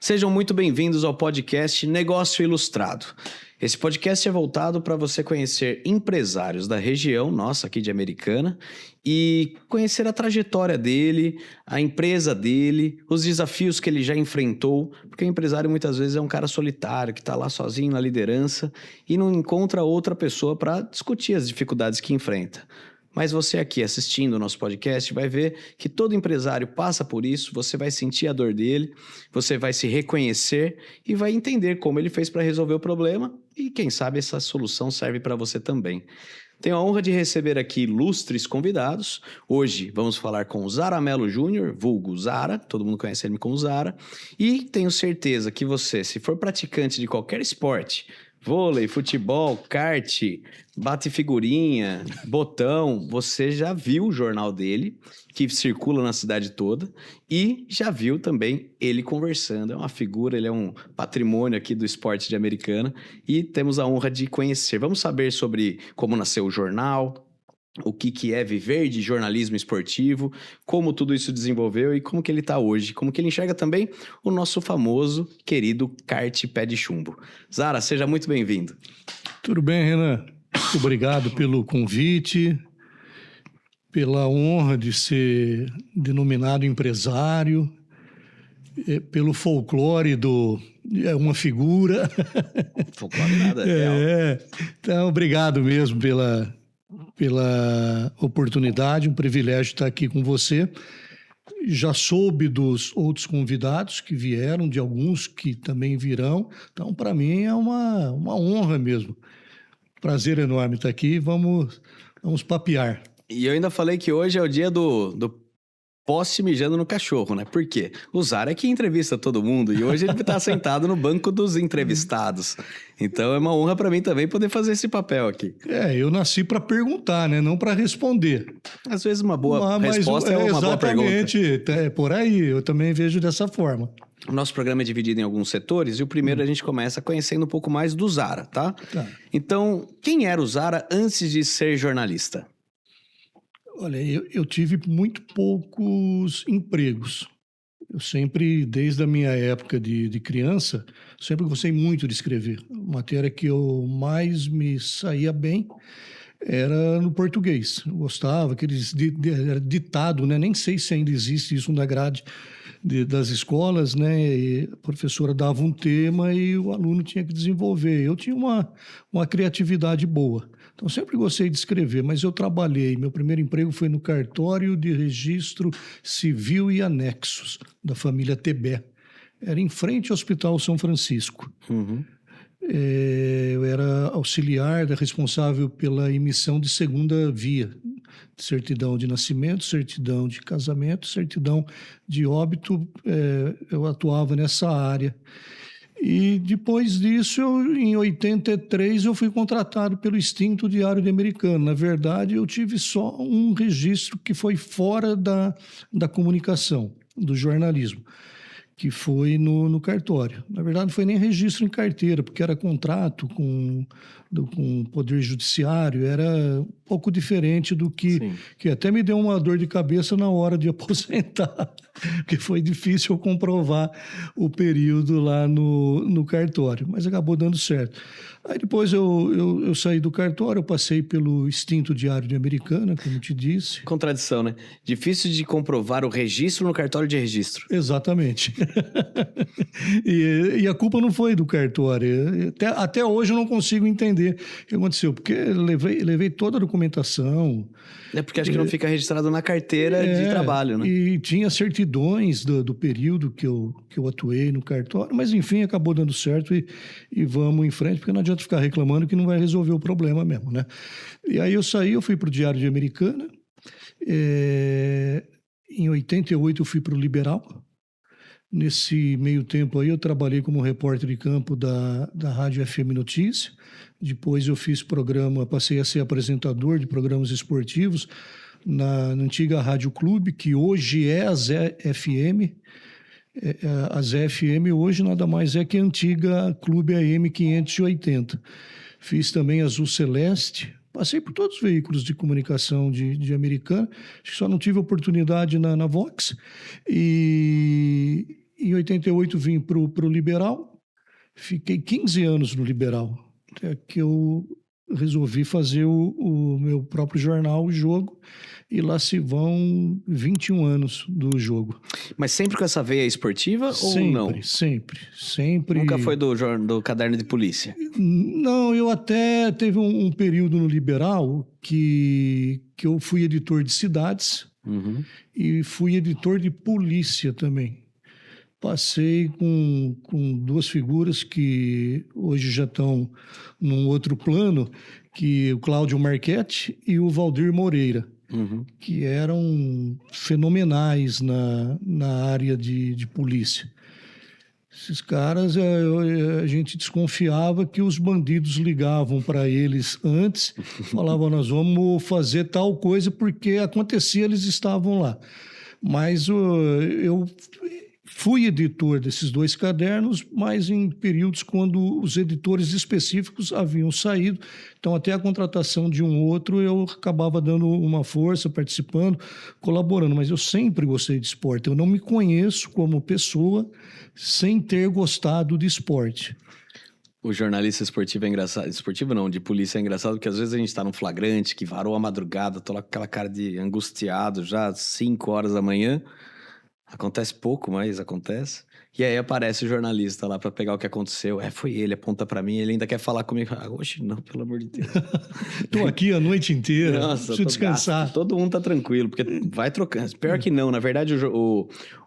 Sejam muito bem-vindos ao podcast Negócio Ilustrado. Esse podcast é voltado para você conhecer empresários da região, nossa, aqui de Americana, e conhecer a trajetória dele, a empresa dele, os desafios que ele já enfrentou, porque o empresário muitas vezes é um cara solitário, que está lá sozinho na liderança e não encontra outra pessoa para discutir as dificuldades que enfrenta. Mas você aqui assistindo o nosso podcast vai ver que todo empresário passa por isso, você vai sentir a dor dele, você vai se reconhecer e vai entender como ele fez para resolver o problema e quem sabe essa solução serve para você também. Tenho a honra de receber aqui ilustres convidados. Hoje vamos falar com o Zara Mello Júnior, vulgo Zara, todo mundo conhece ele como Zara, e tenho certeza que você, se for praticante de qualquer esporte, vôlei, futebol, kart, bate figurinha, botão, você já viu o jornal dele, que circula na cidade toda, e já viu também ele conversando. É uma figura, ele é um patrimônio aqui do esporte de Americana, e temos a honra de conhecer. Vamos saber sobre como nasceu o jornal, o que é viver de jornalismo esportivo, como tudo isso desenvolveu e como que ele está hoje, como que ele enxerga também o nosso famoso, querido kart pé de chumbo. Zara, seja muito bem-vindo. Tudo bem, Renan? Muito obrigado pelo convite, pela honra de ser denominado empresário, pelo folclore é uma figura. Folclore nada, é real. Então, obrigado mesmo pela oportunidade, um privilégio estar aqui com você. Já soube dos outros convidados que vieram, de alguns que também virão. Então, para mim, é uma honra mesmo. Prazer enorme estar aqui. Vamos papear. E eu ainda falei que hoje é o dia do poste mijando no cachorro, né? Por quê? O Zara é que entrevista todo mundo e hoje ele está sentado no banco dos entrevistados. Então é uma honra para mim também poder fazer esse papel aqui. Eu nasci para perguntar, né? Não para responder. Às vezes uma boa resposta é uma boa pergunta. Exatamente, é por aí. Eu também vejo dessa forma. O nosso programa é dividido em alguns setores e o primeiro a gente começa conhecendo um pouco mais do Zara, tá? Então, quem era o Zara antes de ser jornalista? Olha, eu tive muito poucos empregos. Eu sempre, desde a minha época de criança, sempre gostei muito de escrever. A matéria que eu mais me saía bem era no português. Eu gostava, aqueles era ditado, né? Nem sei se ainda existe isso na grade das escolas, né? E a professora dava um tema e o aluno tinha que desenvolver. Eu tinha uma criatividade boa. Então, sempre gostei de escrever, mas eu trabalhei. Meu primeiro emprego foi no cartório de registro civil e anexos da família Tebé. Era em frente ao Hospital São Francisco. Uhum. Eu era auxiliar responsável pela emissão de segunda via. Certidão de nascimento, certidão de casamento, certidão de óbito. Eu atuava nessa área. E depois disso, em 83, eu fui contratado pelo extinto Diário de Americana. Na verdade, eu tive só um registro que foi fora da comunicação, do jornalismo, que foi no cartório. Na verdade, não foi nem registro em carteira, porque era contrato com o Poder Judiciário, era um pouco diferente do que até me deu uma dor de cabeça na hora de aposentar, porque foi difícil comprovar o período lá no cartório, mas acabou dando certo. Aí depois eu saí do cartório, eu passei pelo extinto Diário de Americana, como te disse. Contradição, né? Difícil de comprovar o registro no cartório de registro. Exatamente. E a culpa não foi do cartório. Até hoje eu não consigo entender o que aconteceu, porque levei toda a documentação. É porque acho que não fica registrado na carteira de trabalho, né? E tinha certidões do período que eu atuei no cartório, mas enfim, acabou dando certo e vamos em frente, porque não adianta ficar reclamando que não vai resolver o problema mesmo, né? E aí eu saí, eu fui para o Diário de Americana. Em 88 eu fui para o Liberal. Nesse meio tempo aí eu trabalhei como repórter de campo da Rádio FM Notícia. Depois eu fiz passei a ser apresentador de programas esportivos na antiga Rádio Clube, que hoje é a Zé FM. A Zé FM hoje nada mais é que a antiga Clube AM 580. Fiz também Azul Celeste. Passei por todos os veículos de comunicação de Americana. Acho que só não tive oportunidade na Vox. E em 88 vim para o Liberal, fiquei 15 anos no Liberal, até que eu resolvi fazer o meu próprio jornal, O Jogo, e lá se vão 21 anos do Jogo. Mas sempre com essa veia esportiva ou não? Sempre. Nunca foi do caderno de polícia? Não, eu até teve um período no Liberal que eu fui editor de cidades e fui editor de polícia também. Passei com duas figuras que hoje já estão num outro plano, que o Cláudio Marchetti e o Valdir Moreira, que eram fenomenais na área de polícia. Esses caras, a gente desconfiava que os bandidos ligavam para eles antes, falavam, nós vamos fazer tal coisa, porque acontecia, eles estavam lá. Mas eu fui editor desses dois cadernos, mas em períodos quando os editores específicos haviam saído. Então, até a contratação de um outro, eu acabava dando uma força, participando, colaborando. Mas eu sempre gostei de esporte. Eu não me conheço como pessoa sem ter gostado de esporte. O jornalista esportivo é engraçado. Esportivo não, de polícia é engraçado, porque às vezes a gente tá num flagrante que varou a madrugada, tô lá com aquela cara de angustiado já, 5 horas da manhã. Acontece pouco, mas acontece. E aí aparece o jornalista lá pra pegar o que aconteceu. Foi ele, aponta pra mim, ele ainda quer falar comigo. Oxe, não, pelo amor de Deus. Tô aqui a noite inteira, Nossa, preciso descansar. Gasto. Todo mundo tá tranquilo, porque vai trocando. Pior que não, na verdade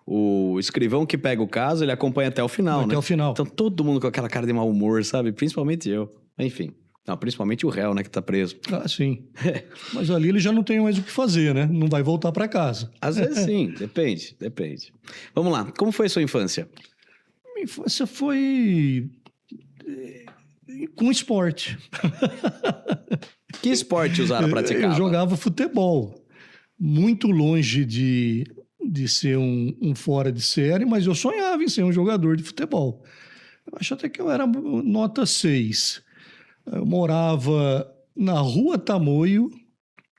o escrivão que pega o caso, ele acompanha até o final, né? Até o final. Então todo mundo com aquela cara de mau humor, sabe? Principalmente eu. Enfim. Não, principalmente o réu, né, que tá preso. Ah, sim. Mas ali ele já não tem mais o que fazer, né? Não vai voltar para casa. Às vezes sim, depende. Vamos lá, como foi a sua infância? Minha infância foi com esporte. Que esporte usaram praticava? Eu jogava futebol. Muito longe de ser um fora de série, mas eu sonhava em ser um jogador de futebol. Eu acho até que eu era nota 6. Eu morava na Rua Tamoio,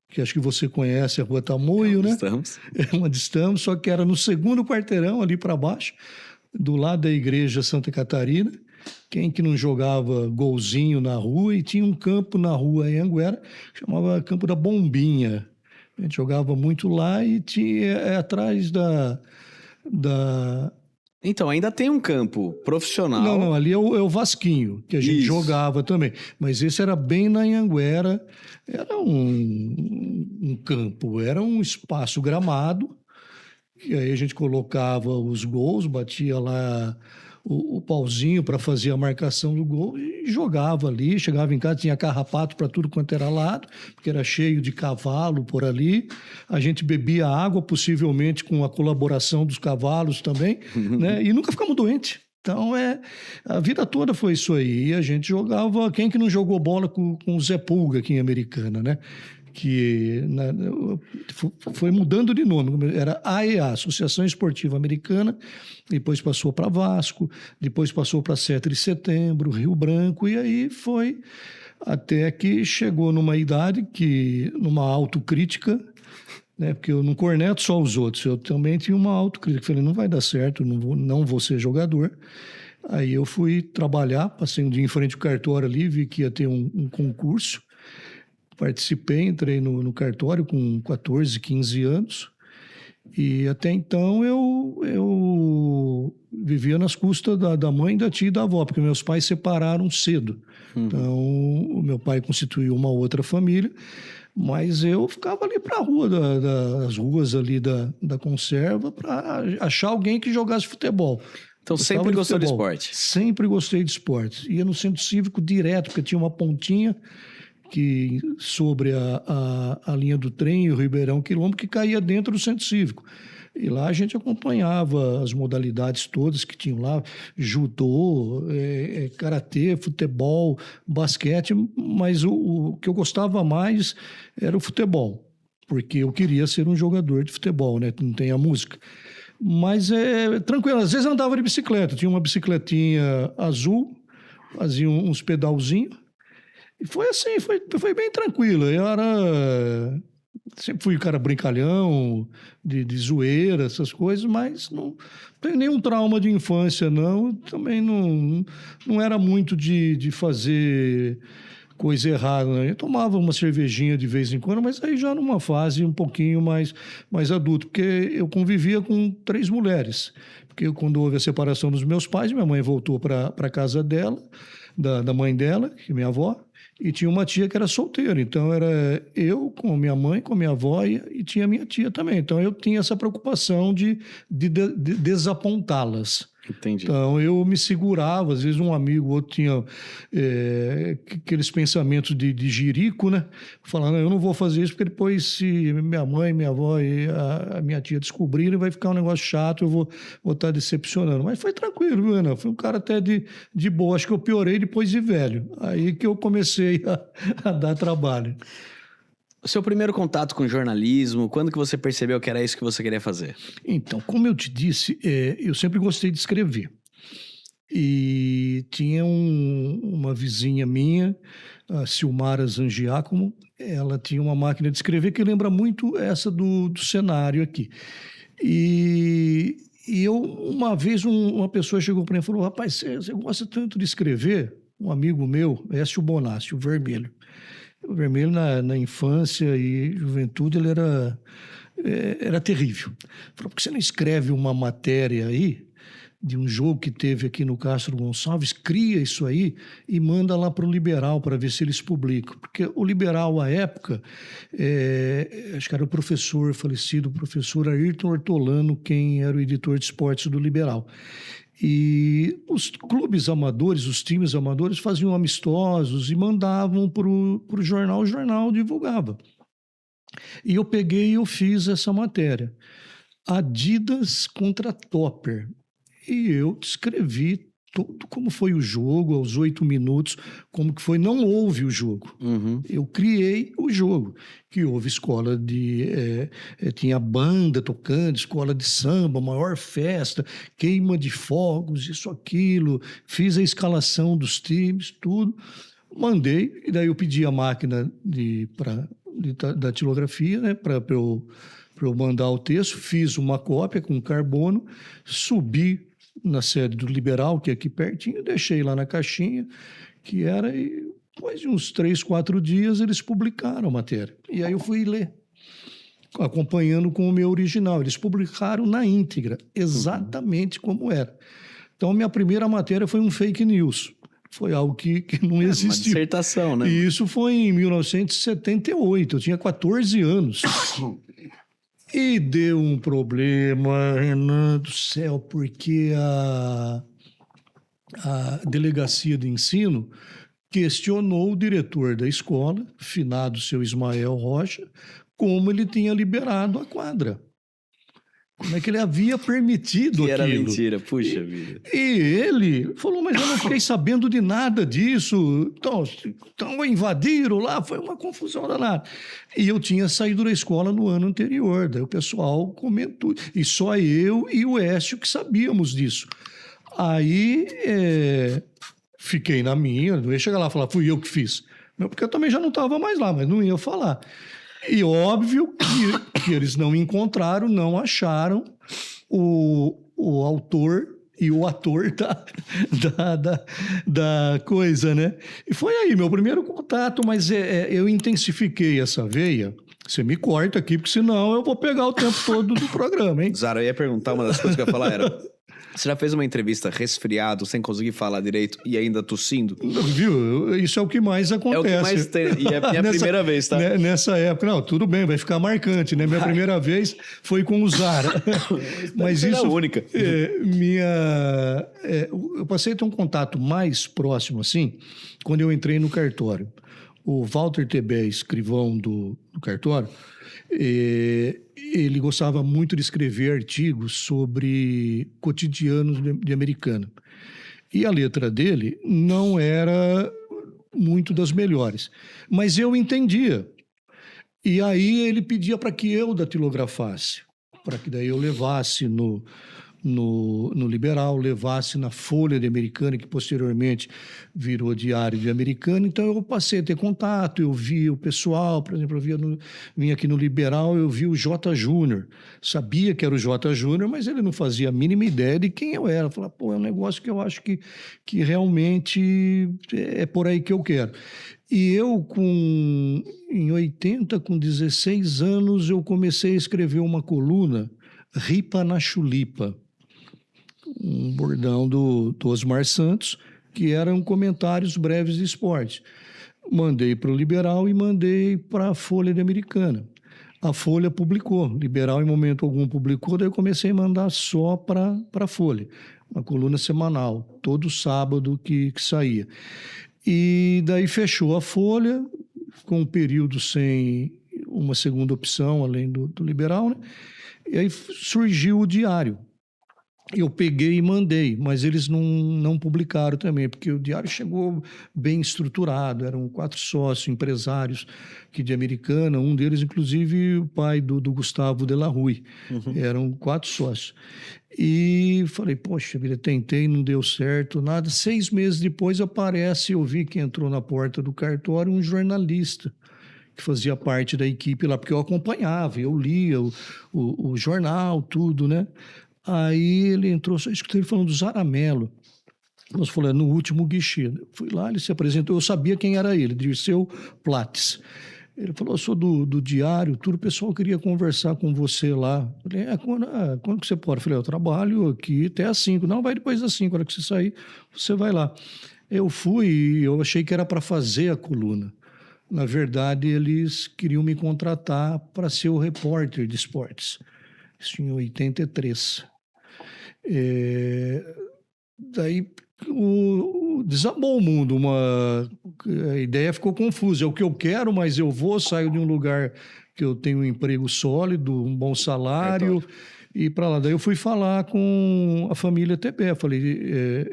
que acho que você conhece a Rua Tamoio, né? Estamos. Onde estamos, só que era no segundo quarteirão, ali para baixo, do lado da Igreja Santa Catarina. Quem que não jogava golzinho na rua? E tinha um campo na rua em Anguera, que chamava Campo da Bombinha. A gente jogava muito lá e tinha atrás da... Então, ainda tem um campo profissional. Não, ali é o Vasquinho, que a gente jogava também. Mas esse era bem na Anhanguera, era um campo, era um espaço gramado, e aí a gente colocava os gols, batia lá o pauzinho para fazer a marcação do gol e jogava ali, chegava em casa, tinha carrapato para tudo quanto era lado, porque era cheio de cavalo por ali. A gente bebia água, possivelmente com a colaboração dos cavalos também, né? E nunca ficamos doentes. Então, a vida toda foi isso aí. E a gente jogava... Quem que não jogou bola com o Zé Pulga aqui em Americana, né? Que foi mudando de nome, era AEA, Associação Esportiva Americana, depois passou para Vasco, depois passou para 7 de Setembro, Rio Branco, e aí foi até que chegou numa idade numa autocrítica, né, porque eu não corneto só os outros, eu também tinha uma autocrítica, falei, não vai dar certo, não vou ser jogador. Aí eu fui trabalhar, passei um dia em frente ao cartório ali, vi que ia ter um concurso, participei, entrei no cartório com 14, 15 anos e até então eu vivia nas custas da mãe, da tia e da avó, porque meus pais separaram cedo. Então, o meu pai constituiu uma outra família, mas eu ficava ali para a rua, das ruas ali da conserva, para achar alguém que jogasse futebol. Então, sempre gostou de esporte? Sempre gostei de esporte. Ia no centro cívico direto, porque tinha uma pontinha que sobre a linha do trem e o Ribeirão Quilombo, que caía dentro do centro cívico. E lá a gente acompanhava as modalidades todas que tinham lá, judô, karatê, futebol, basquete, mas o que eu gostava mais era o futebol, porque eu queria ser um jogador de futebol, né? Não tem a música. Mas tranquilo, às vezes eu andava de bicicleta, tinha uma bicicletinha azul, fazia uns pedalzinhos, e foi assim, foi bem tranquilo. Sempre fui um cara brincalhão, de zoeira, essas coisas, mas não tenho nenhum trauma de infância, não. Também não era muito de fazer coisa errada, né? Eu tomava uma cervejinha de vez em quando, mas aí já numa fase um pouquinho mais adulto, porque eu convivia com 3 mulheres. Porque quando houve a separação dos meus pais, minha mãe voltou para a casa dela, da mãe dela, que é minha avó, e tinha uma tia que era solteira. Então era eu com minha mãe, com minha avó e tinha minha tia também. Então eu tinha essa preocupação de desapontá-las. Entendi. Então, eu me segurava, às vezes um amigo, outro tinha aqueles pensamentos de jirico, né? Falando, eu não vou fazer isso, porque depois se minha mãe, minha avó e a minha tia descobrirem, vai ficar um negócio chato, eu vou estar decepcionando. Mas foi tranquilo, viu, Ana? Fui um cara até de boa. Acho que eu piorei depois de velho. Aí que eu comecei a dar trabalho. O seu primeiro contato com jornalismo, quando que você percebeu que era isso que você queria fazer? Então, como eu te disse, eu sempre gostei de escrever. E tinha uma vizinha minha, a Silmara Zangiacomo, ela tinha uma máquina de escrever que lembra muito essa do cenário aqui. E uma vez, uma pessoa chegou para mim e falou, rapaz, você gosta tanto de escrever? Um amigo meu, Écio Bonassi, o Vermelho. O Vermelho, na infância e juventude, ele era terrível. Falou, por que você não escreve uma matéria aí de um jogo que teve aqui no Castro Gonçalves, cria isso aí e manda lá para o Liberal para ver se eles publicam. Porque o Liberal, à época, acho que era o professor falecido, o professor Ayrton Ortolano, quem era o editor de esportes do Liberal. E os clubes amadores, os times amadores faziam amistosos e mandavam para o jornal divulgava. E eu peguei e eu fiz essa matéria. Adidas contra Topper. E eu descrevi tudo como foi o jogo, aos 8 minutos, como que foi. Não houve o jogo. Uhum. Eu criei o jogo, que houve escola tinha banda tocando, escola de samba, maior festa, queima de fogos, isso, aquilo. Fiz a escalação dos times, tudo. Mandei, e daí eu pedi a máquina da datilografia, né, para eu mandar o texto. Fiz uma cópia com carbono, subi na sede do Liberal, que é aqui pertinho, deixei lá na caixinha, que era, e depois de uns 3, 4 dias eles publicaram a matéria. E aí eu fui ler, acompanhando com o meu original. Eles publicaram na íntegra, exatamente como era. Então, minha primeira matéria foi um fake news. Foi algo que não existiu. Uma dissertação, né? E isso foi em 1978, eu tinha 14 anos. E deu um problema, Renan do céu, porque a delegacia de ensino questionou o diretor da escola, finado seu Ismael Rocha, como ele tinha liberado a quadra. Como é que ele havia permitido que aquilo. Era mentira, puxa vida. E ele falou, mas eu não fiquei sabendo de nada disso. Então invadiram lá, foi uma confusão danada. E eu tinha saído da escola no ano anterior, daí o pessoal comentou. E só eu e o Écio que sabíamos disso. Aí fiquei na minha, não ia chegar lá e falar, fui eu que fiz. Não, porque eu também já não estava mais lá, mas não ia falar. E óbvio que eles não encontraram, não acharam o autor e o ator da coisa, né? E foi aí meu primeiro contato, mas eu intensifiquei essa veia. Você me corta aqui, porque senão eu vou pegar o tempo todo do programa, hein? Zara, eu ia perguntar, uma das coisas que eu ia falar era... Você já fez uma entrevista resfriado, sem conseguir falar direito e ainda tossindo? Viu? Isso é o que mais acontece. É o que mais tem. E é a minha primeira vez, tá? Nessa época, não, tudo bem, vai ficar marcante, né? Minha primeira vez foi com o Zara. Mas isso é a única. Eu passei a ter um contato mais próximo, assim, quando eu entrei no cartório. O Walter Tebé, escrivão do cartório, ele gostava muito de escrever artigos sobre cotidianos de Americana. E a letra dele não era muito das melhores, mas eu entendia. E aí ele pedia para que eu datilografasse, para que daí eu levasse no no Liberal, levasse na Folha de Americana, que posteriormente virou Diário de Americana. Então eu passei a ter contato, eu vi o pessoal, por exemplo, vim aqui no Liberal, eu vi o J. Júnior. Sabia que era o J. Júnior, mas ele não fazia a mínima ideia de quem eu era. Falei, pô, é um negócio que eu acho que realmente é por aí que eu quero. E eu, em 80, com 16 anos, eu comecei a escrever uma coluna, Ripa na Chulipa, um bordão do Osmar Santos, que eram comentários breves de esporte. Mandei para o Liberal e mandei para a Folha de Americana. A Folha publicou, Liberal em momento algum publicou, daí eu comecei a mandar só para a Folha, uma coluna semanal, todo sábado que saía. E daí fechou a Folha, com um período sem uma segunda opção, além do Liberal, né? E aí surgiu o Diário. Eu peguei e mandei, mas eles não publicaram também, porque o Diário chegou bem estruturado, eram 4 sócios, empresários aqui de Americana, um deles, inclusive, o pai do Gustavo de la Rue. Eram 4 sócios. E falei, poxa vida, tentei, não deu certo, nada. 6 meses depois aparece, eu vi que entrou na porta do cartório um jornalista que fazia parte da equipe lá, porque eu acompanhava, eu lia o jornal, tudo, né? Aí ele entrou, só escutei ele falando do Zaramelo. Nós falamos, no último guichê. Fui lá, ele se apresentou, eu sabia quem era ele, Dirceu Plates. Ele falou, eu sou do Diário, tudo, o pessoal queria conversar com você lá. Eu falei, quando que você pode? Eu falei, eu trabalho aqui até às 5. Não, vai depois das 5, a hora que você sair, você vai lá. Eu fui e eu achei que era para fazer a coluna. Na verdade, eles queriam me contratar para ser o repórter de esportes. Isso em 83. Daí desabou o mundo, a ideia ficou confusa. É o que eu quero, mas eu saio de um lugar que eu tenho um emprego sólido, um bom salário, e para lá. Daí eu fui falar com a família Tebé, falei,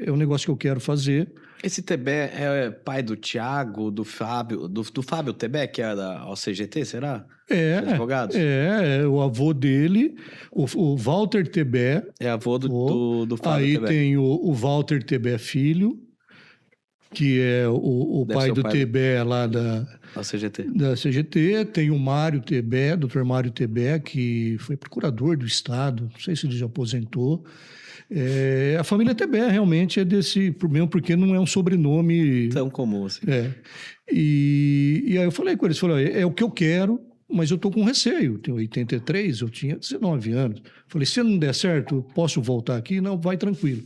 é um negócio que eu quero fazer. Esse Tebé é pai do Thiago, do Fábio, do Fábio Tebé, que é da OCGT, será? Advogados? É o avô dele, o Walter Tebé. É avô do Fábio aí Tebé. Tem o Walter Tebé filho, que é o pai do Tebé lá da CGT. Tem o Mário Tebé, Dr. Mário Tebé, que foi procurador do Estado, não sei se ele já aposentou. A família Tebé realmente é desse, mesmo porque não é um sobrenome tão comum assim. E aí eu falei com eles, é o que eu quero, mas eu estou com receio. Eu tenho 83, eu tinha 19 anos. Falei, se não der certo, posso voltar aqui? Não, vai tranquilo.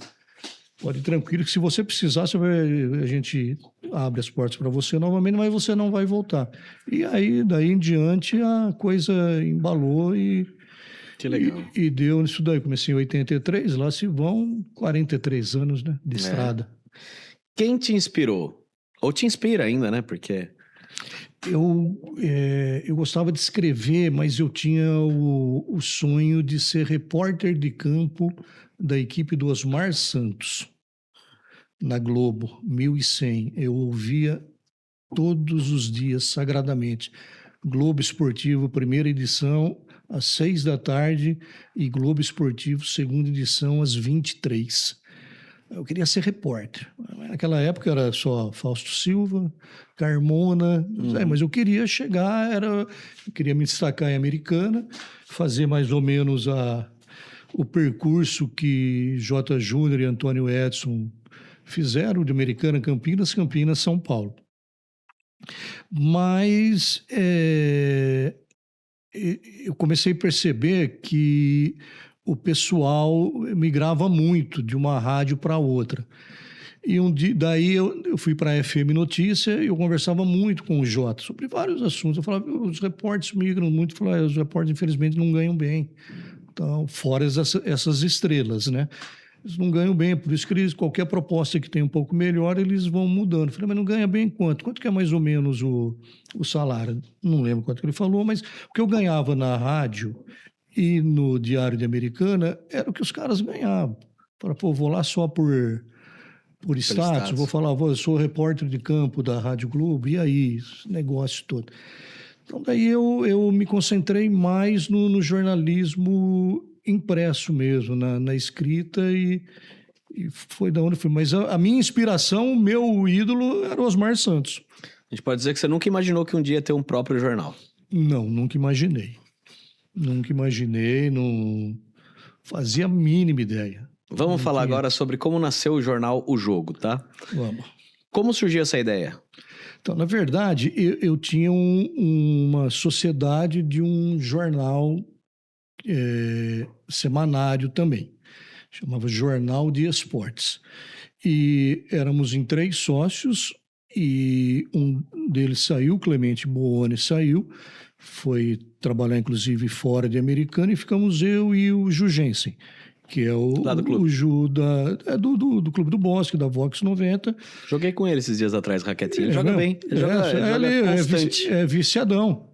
Pode ir tranquilo, que se você precisar, a gente abre as portas para você novamente, mas você não vai voltar. E aí, daí em diante, a coisa embalou e... Que legal. E deu nisso daí. Comecei em 83, lá se vão 43 anos, né, de estrada. Quem te inspirou? Ou te inspira ainda, né? Porque... Eu gostava de escrever, mas eu tinha o sonho de ser repórter de campo da equipe do Osmar Santos, na Globo, 1100. Eu ouvia todos os dias, sagradamente. Globo Esportivo, primeira edição, às 6 da tarde, e Globo Esportivo, segunda edição, às 23. Eu queria ser repórter. Naquela época era só Fausto Silva, Carmona, mas eu queria chegar, eu queria me destacar em Americana, fazer mais ou menos o percurso que J. Júnior e Antônio Edson fizeram de Americana, Campinas, Campinas, São Paulo. Mas eu comecei a perceber que o pessoal migrava muito de uma rádio para outra. E daí eu fui para a FM Notícia e eu conversava muito com o Jota sobre vários assuntos. Eu falava, os repórteres migram muito. Eu falava, os repórteres, infelizmente, não ganham bem. Então, fora essas estrelas, né? Eles não ganham bem, por isso que qualquer proposta que tenha um pouco melhor, eles vão mudando. Eu falei, mas não ganha bem quanto? Quanto que é mais ou menos o salário? Não lembro quanto que ele falou, mas o que eu ganhava na rádio e no Diário de Americana era o que os caras ganhavam. Falei, pô, vou lá só por status, vou falar, eu sou repórter de campo da Rádio Globo, e aí, esse negócio todo. Então, daí eu me concentrei mais no jornalismo impresso mesmo, na escrita, e foi da onde foi. Mas a minha inspiração, o meu ídolo era o Osmar Santos. A gente pode dizer que você nunca imaginou que um dia ia ter um próprio jornal. Não, nunca imaginei. Nunca imaginei, não fazia a mínima ideia. Vamos falar agora sobre como nasceu o jornal O Jogo, tá? Vamos. Como surgiu essa ideia? Então, na verdade, eu tinha uma sociedade de um jornal semanário também. Chamava Jornal de Esportes. E éramos em 3 sócios, e um deles saiu, Clemente Boone saiu, foi trabalhar inclusive fora de Americana, e ficamos eu e o Ju Jensen, que é Lá do clube. o Ju do Clube do Bosque, da Vox 90. Joguei com ele esses dias atrás, raquetinha. Ele joga não, bem. Ele joga constante. É viciadão.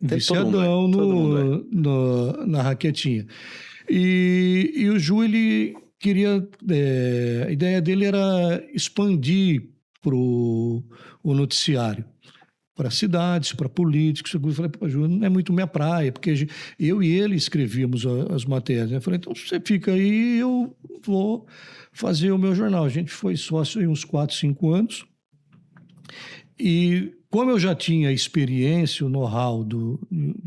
Tem todo mundo, Na raquetinha. E o Ju, ele queria... a ideia dele era expandir o noticiário para cidades, para políticos. Eu falei, pô, Ju, não é muito minha praia, porque eu e ele escrevíamos as matérias. Eu falei, então você fica aí, eu vou fazer o meu jornal. A gente foi sócio em uns 4, 5 anos. E como eu já tinha experiência, o know-how do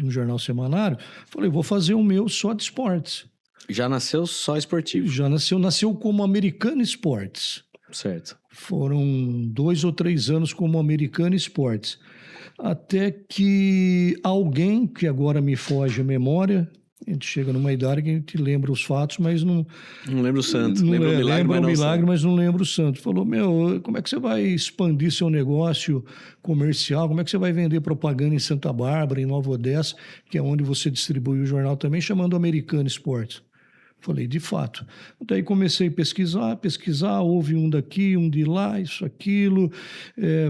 jornal semanário, falei, vou fazer o meu só de esportes. Já nasceu só esportivo. Já nasceu como Americana Esportes. Certo. Foram 2 ou 3 anos como Americana Esportes. Até que alguém, que agora me foge a memória, a gente chega numa idade que a gente lembra os fatos, mas não... Não lembra o santo. Lembra o milagre, mas não lembra o santo. Falou, como é que você vai expandir seu negócio comercial? Como é que você vai vender propaganda em Santa Bárbara, em Nova Odessa, que é onde você distribui o jornal também, chamando Americana Esportes? Falei, de fato. Daí comecei a pesquisar, houve um daqui, um de lá, isso, aquilo.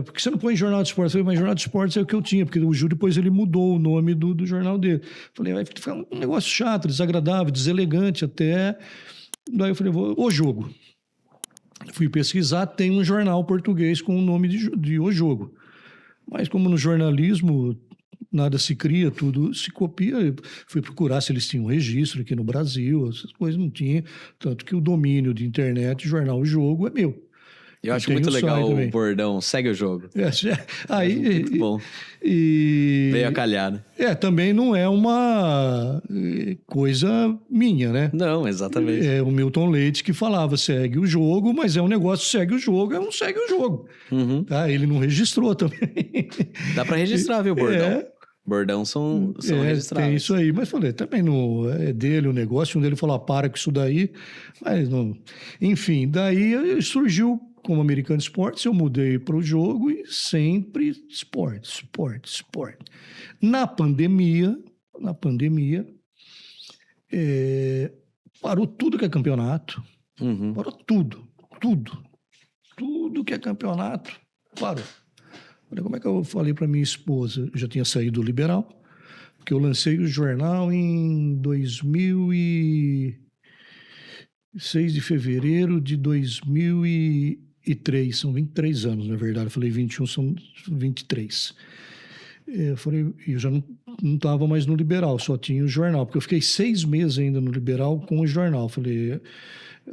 Porque você não põe jornal de esportes? Falei, mas jornal de esportes é o que eu tinha, porque o Ju depois ele mudou o nome do jornal dele. Falei, vai ficar um negócio chato, desagradável, deselegante até. Daí eu falei, O Jogo. Fui pesquisar, tem um jornal português com o nome de O Jogo. Mas como no jornalismo... nada se cria, tudo se copia. Eu fui procurar se eles tinham registro aqui no Brasil, essas coisas não tinha. Tanto que o domínio de internet, jornal O Jogo, é meu. Eu acho muito legal o bordão, segue o jogo. Muito bom. Veio a calhar, né? Também não é uma coisa minha, né? Não, exatamente. É o Milton Leite que falava, segue o jogo, mas é um negócio, segue o jogo, é um segue o jogo. Uhum. Tá? Ele não registrou também. Dá para registrar, viu, bordão? Bordão são registrados. Tem isso aí, mas falei, também não é dele o negócio. Um dele falou, para com isso daí. Mas não... Enfim, daí surgiu como Americana Esportes, eu mudei para o jogo e sempre esporte. Na pandemia, parou tudo que é campeonato. Uhum. Parou tudo. Tudo que é campeonato, parou. Olha, como é que eu falei para minha esposa? Eu já tinha saído do Liberal, porque eu lancei o jornal em 6 de fevereiro de 2003. São 23 anos, na verdade. Eu falei 21, são 23. Eu já não estava mais no Liberal, só tinha o jornal, porque eu fiquei 6 meses ainda no Liberal com o jornal. Falei,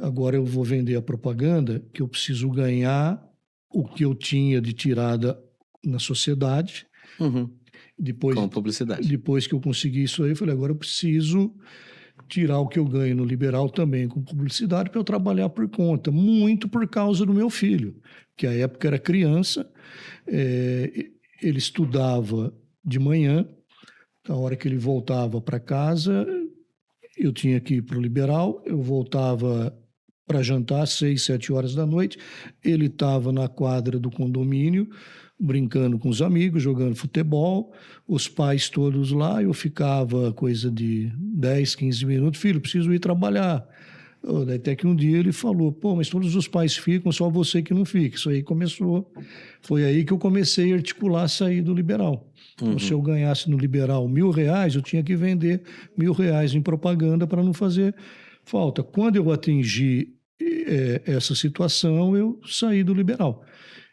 agora eu vou vender a propaganda, que eu preciso ganhar o que eu tinha de tirada na sociedade. Uhum. Com publicidade. Depois que eu consegui isso aí, eu falei, agora eu preciso tirar o que eu ganho no Liberal também com publicidade para eu trabalhar por conta. Muito por causa do meu filho, que à época era criança, ele estudava de manhã, a hora que ele voltava para casa, eu tinha que ir para o Liberal, eu voltava para jantar às 6, 7 horas da noite, ele estava na quadra do condomínio, brincando com os amigos, jogando futebol, os pais todos lá, eu ficava coisa de 10, 15 minutos, filho, preciso ir trabalhar. Até que um dia ele falou, mas todos os pais ficam, só você que não fica. Isso aí começou, foi aí que eu comecei a articular a sair do Liberal. Então, se eu ganhasse no Liberal R$1.000, eu tinha que vender R$1.000 em propaganda para não fazer falta. Quando eu atingi essa situação, eu saí do Liberal.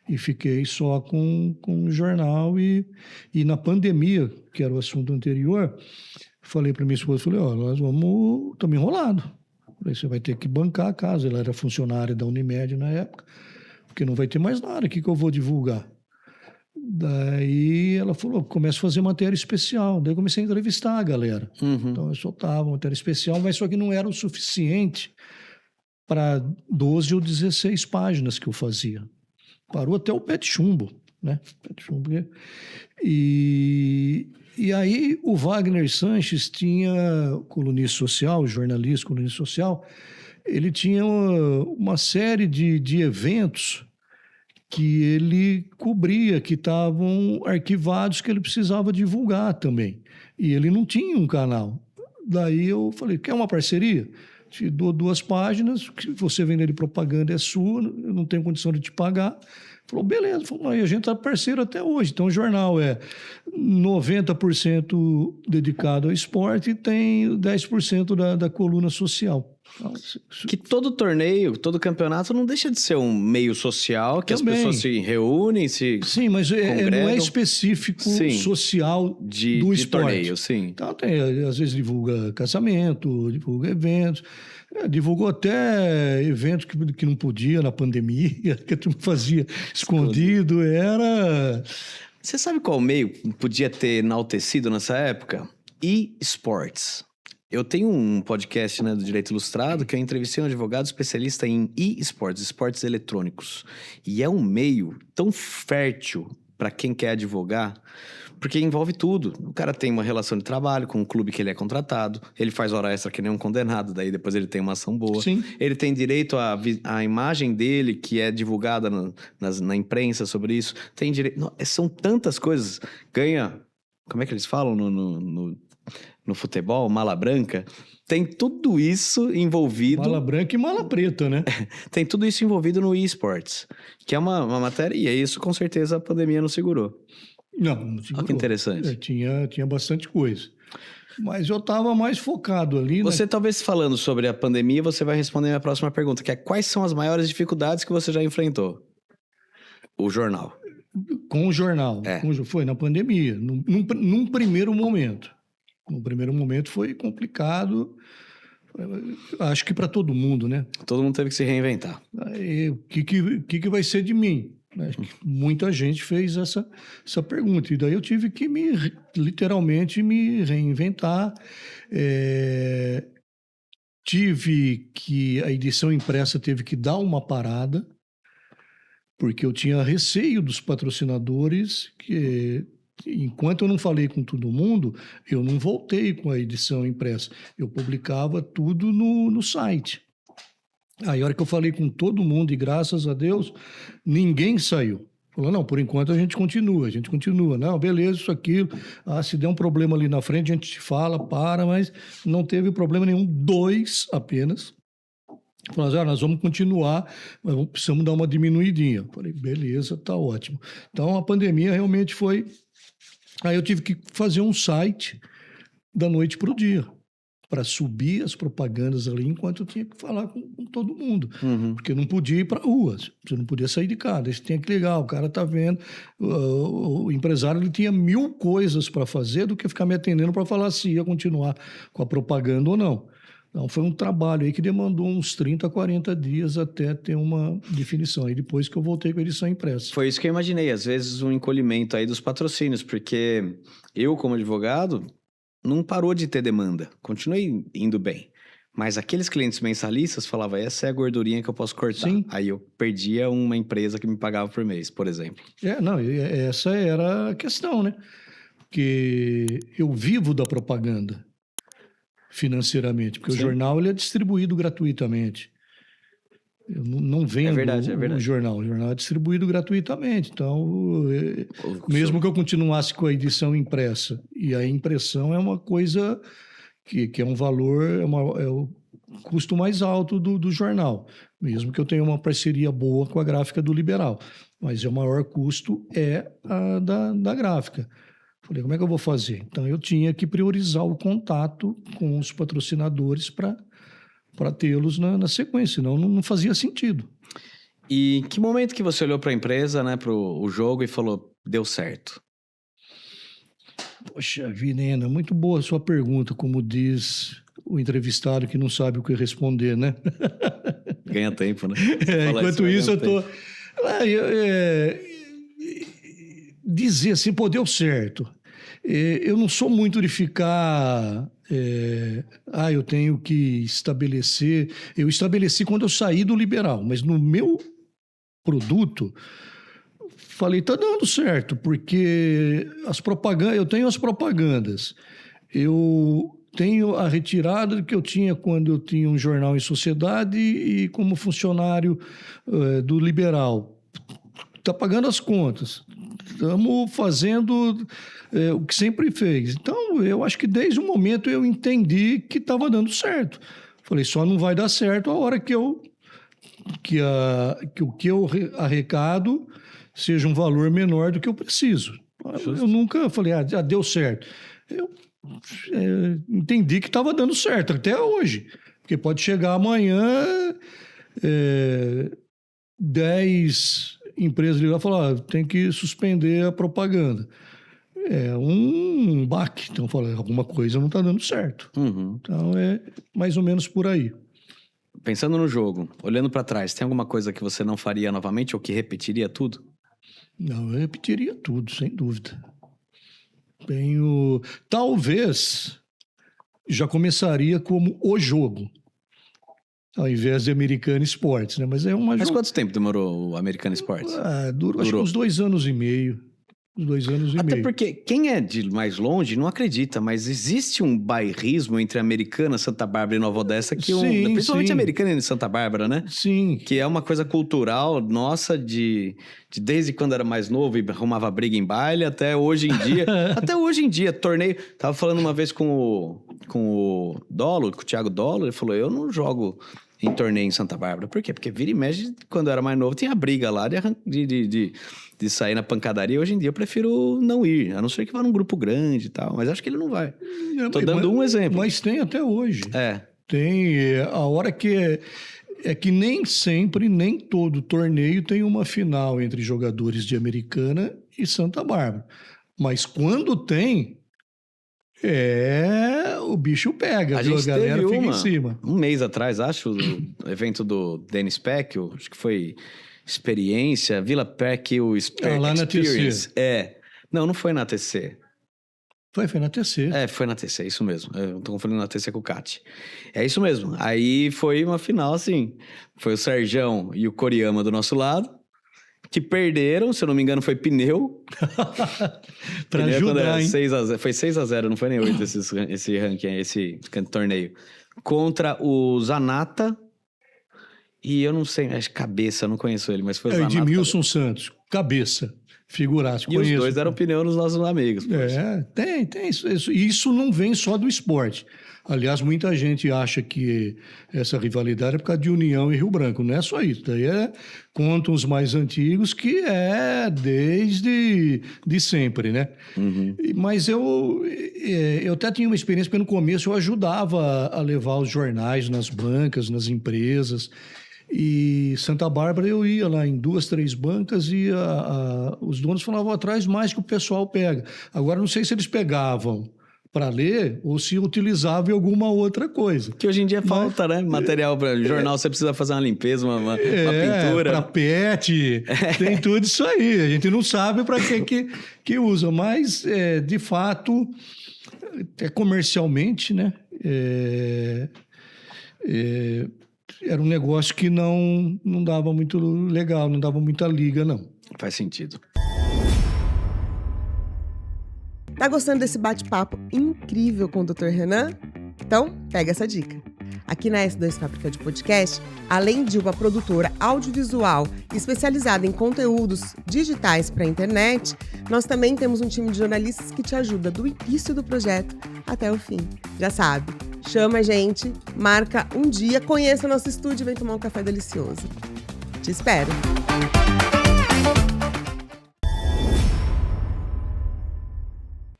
e fiquei só com o jornal. E na pandemia, que era o assunto anterior, falei para minha esposa, falei, nós estamos enrolados. Falei, você vai ter que bancar a casa. Ela era funcionária da Unimed na época, porque não vai ter mais nada, o que eu vou divulgar? Daí ela falou, começa a fazer matéria especial. Daí eu comecei a entrevistar a galera. Então eu soltava matéria especial, mas só que não era o suficiente para 12 ou 16 páginas que eu fazia. Parou até o pé de chumbo, né? Pé de chumbo. E aí o Wagner Sanches tinha, colunista social, jornalista, colunista social, ele tinha uma série de eventos que ele cobria, que estavam arquivados, que ele precisava divulgar também. E ele não tinha um canal. Daí eu falei, quer uma parceria? Te dou 2 páginas, que você vender de propaganda é sua, eu não tenho condição de te pagar. Falou, beleza. Falou, e a gente está parceiro até hoje. Então o jornal é 90% dedicado ao esporte e tem 10% da coluna social. Que todo torneio, todo campeonato não deixa de ser um meio social, que também. As pessoas se reúnem, se sim, mas não é específico social do esporte. Torneio, sim. Então, às vezes divulga casamento, divulga eventos, divulgou até eventos que não podia na pandemia, que a turma fazia escondido, era... Você sabe qual meio podia ter enaltecido nessa época? E-sports. Eu tenho um podcast, né, do Direito Ilustrado que eu entrevistei um advogado especialista em e-sports, esportes eletrônicos. E é um meio tão fértil para quem quer advogar, porque envolve tudo. O cara tem uma relação de trabalho com o clube que ele é contratado, ele faz hora extra que nem um condenado, daí depois ele tem uma ação boa. Sim. Ele tem direito à imagem dele, que é divulgada na imprensa sobre isso. Tem direito... Não, são tantas coisas. Ganha... Como é que eles falam no futebol, mala branca, tem tudo isso envolvido... Mala branca e mala preta, né? Tem tudo isso envolvido no eSports, que é uma matéria, e é isso com certeza a pandemia não segurou. Não segurou. Olha que interessante. Tinha bastante coisa. Mas eu estava mais focado ali... Você talvez falando sobre a pandemia, você vai responder a minha próxima pergunta, que é quais são as maiores dificuldades que você já enfrentou? O jornal. Com o jornal. Foi na pandemia, num primeiro momento. No primeiro momento foi complicado, acho que para todo mundo, né? Todo mundo teve que se reinventar. Aí, o que vai ser de mim? Acho que muita gente fez essa pergunta. E daí eu tive que literalmente me reinventar. A edição impressa teve que dar uma parada, porque eu tinha receio dos patrocinadores que... Enquanto eu não falei com todo mundo, eu não voltei com a edição impressa. Eu publicava tudo no site. Aí, a hora que eu falei com todo mundo, e graças a Deus, ninguém saiu. Falou, não, por enquanto a gente continua. Não, beleza, isso, aquilo. Se der um problema ali na frente, a gente te fala, mas não teve problema nenhum. 2 apenas. Falaram, nós vamos continuar, mas precisamos dar uma diminuidinha. Falei, beleza, tá ótimo. Então, a pandemia realmente foi... Aí eu tive que fazer um site da noite para o dia, para subir as propagandas ali, enquanto eu tinha que falar com todo mundo. Porque eu não podia ir para a rua, você não podia sair de casa, você tinha que ligar, o cara tá vendo. O empresário ele tinha 1000 coisas para fazer do que ficar me atendendo para falar se ia continuar com a propaganda ou não. Então, foi um trabalho aí que demandou uns 30, 40 dias até ter uma definição. Aí depois que eu voltei com a edição impressa. Foi isso que eu imaginei. Às vezes um encolhimento aí dos patrocínios, porque eu, como advogado, não parou de ter demanda. Continuei indo bem. Mas aqueles clientes mensalistas falavam, essa é a gordurinha que eu posso cortar. Sim. Aí eu perdia uma empresa que me pagava por mês, por exemplo. Essa era a questão, né? Porque eu vivo da propaganda. Financeiramente, porque Sim. O jornal ele é distribuído gratuitamente. Eu não vendo o jornal é distribuído gratuitamente. Então, mesmo que eu continuasse com a edição impressa, e a impressão é uma coisa que é um valor, é o custo mais alto do jornal, mesmo que eu tenha uma parceria boa com a gráfica do Liberal, mas o maior custo é a da gráfica. Falei, como é que eu vou fazer? Então, eu tinha que priorizar o contato com os patrocinadores para tê-los na sequência, senão não fazia sentido. E em que momento que você olhou para a empresa, né, para o jogo e falou, deu certo? Poxa vida, Ana, muito boa a sua pergunta, como diz o entrevistado que não sabe o que responder, né? Ganha tempo, né? Fala Enquanto isso, eu ganha tô... dizer assim, pô, deu certo. Eu não sou muito de ficar... eu tenho que estabelecer... Eu estabeleci quando eu saí do liberal, mas no meu produto... Falei, tá dando certo, porque as propagandas, eu tenho as propagandas, eu tenho a retirada que eu tinha quando eu tinha um jornal em sociedade e como funcionário do liberal. Está pagando as contas, estamos fazendo o que sempre fez. Então, eu acho que desde o momento eu entendi que estava dando certo. Falei, só não vai dar certo a hora que o que eu arrecado seja um valor menor do que eu preciso. Justo. Eu nunca falei, já deu certo. Eu entendi que estava dando certo até hoje. Porque pode chegar amanhã 10 empresas ligar e falar, tem que suspender a propaganda. É um baque. Então, eu falei, alguma coisa não está dando certo. Uhum. Então, é mais ou menos por aí. Pensando no jogo, olhando para trás, tem alguma coisa que você não faria novamente ou que repetiria tudo? Não, eu repetiria tudo, sem dúvida. Talvez já começaria como o jogo, ao invés de American Sports, né? Mas é uma... Mas quanto tempo demorou o American Sports? Durou acho que uns 2 anos e meio. Uns 2 anos e Até meio. porque quem é de mais longe não acredita, mas existe um bairrismo entre Americana, Santa Bárbara e Nova Odessa, principalmente sim. Americana e Santa Bárbara, né? Sim. Que é uma coisa cultural nossa de desde quando era mais novo e arrumava briga em baile até hoje em dia. Até hoje em dia, torneio... Tava falando uma vez com o Dolo, com o Thiago Dolo, ele falou, eu não jogo em torneio em Santa Bárbara. Por quê? Porque vira e mexe, quando eu era mais novo, tinha briga lá de sair na pancadaria. Hoje em dia eu prefiro não ir, a não ser que vá num grupo grande e tal. Mas acho que ele não vai. Tô dando um exemplo. Mas tem até hoje. É. Tem a hora que... É que nem sempre, nem todo torneio tem uma final entre jogadores de Americana e Santa Bárbara. Mas quando tem, o bicho pega, viu? A galera fica em cima. Um mês atrás, acho, o evento do Dennis Peck, acho que foi Experiência, Vila Peck, o lá na Experience. TC. Não foi na TC. Foi na TC. Foi na TC, é isso mesmo. Eu tô confundindo na TC com o Cat. É isso mesmo. Aí foi uma final, assim. Foi o Serjão e o Koriyama do nosso lado, que perderam, se eu não me engano, foi pneu. Pra ajudar, hein? Foi 6-0, não foi nem 8 esse ranking, esse torneio. Contra o Zanata. E eu não sei, acho cabeça, eu não conheço ele, mas foi o Zanata. Edmilson Santos, cabeça. Figuraço, conheço. Os dois deram pneu nos nossos amigos. Tem isso. Isso não vem só do esporte. Aliás, muita gente acha que essa rivalidade é por causa de União e Rio Branco. Não é só isso. Daí contam os mais antigos que é desde de sempre, né? Uhum. Mas eu até tinha uma experiência, porque no começo eu ajudava a levar os jornais nas bancas, nas empresas. E Santa Bárbara eu ia lá em 2, 3 bancas e os donos falavam atrás mais que o pessoal pega. Agora não sei se eles pegavam para ler ou se utilizavam em alguma outra coisa. Que hoje em dia falta, né? Material para jornal, você precisa fazer uma limpeza, uma pintura. Para pet, tem tudo isso aí. A gente não sabe para que usa, mas de fato, comercialmente, né? Era um negócio que não dava muito legal, não dava muita liga, não. Faz sentido. Tá gostando desse bate-papo incrível com o Dr. Renan? Então, pega essa dica. Aqui na S2 Fábrica de Podcast, além de uma produtora audiovisual especializada em conteúdos digitais para a internet, nós também temos um time de jornalistas que te ajuda do início do projeto até o fim. Já sabe, chama a gente, marca um dia, conheça nosso estúdio e vem tomar um café delicioso. Te espero!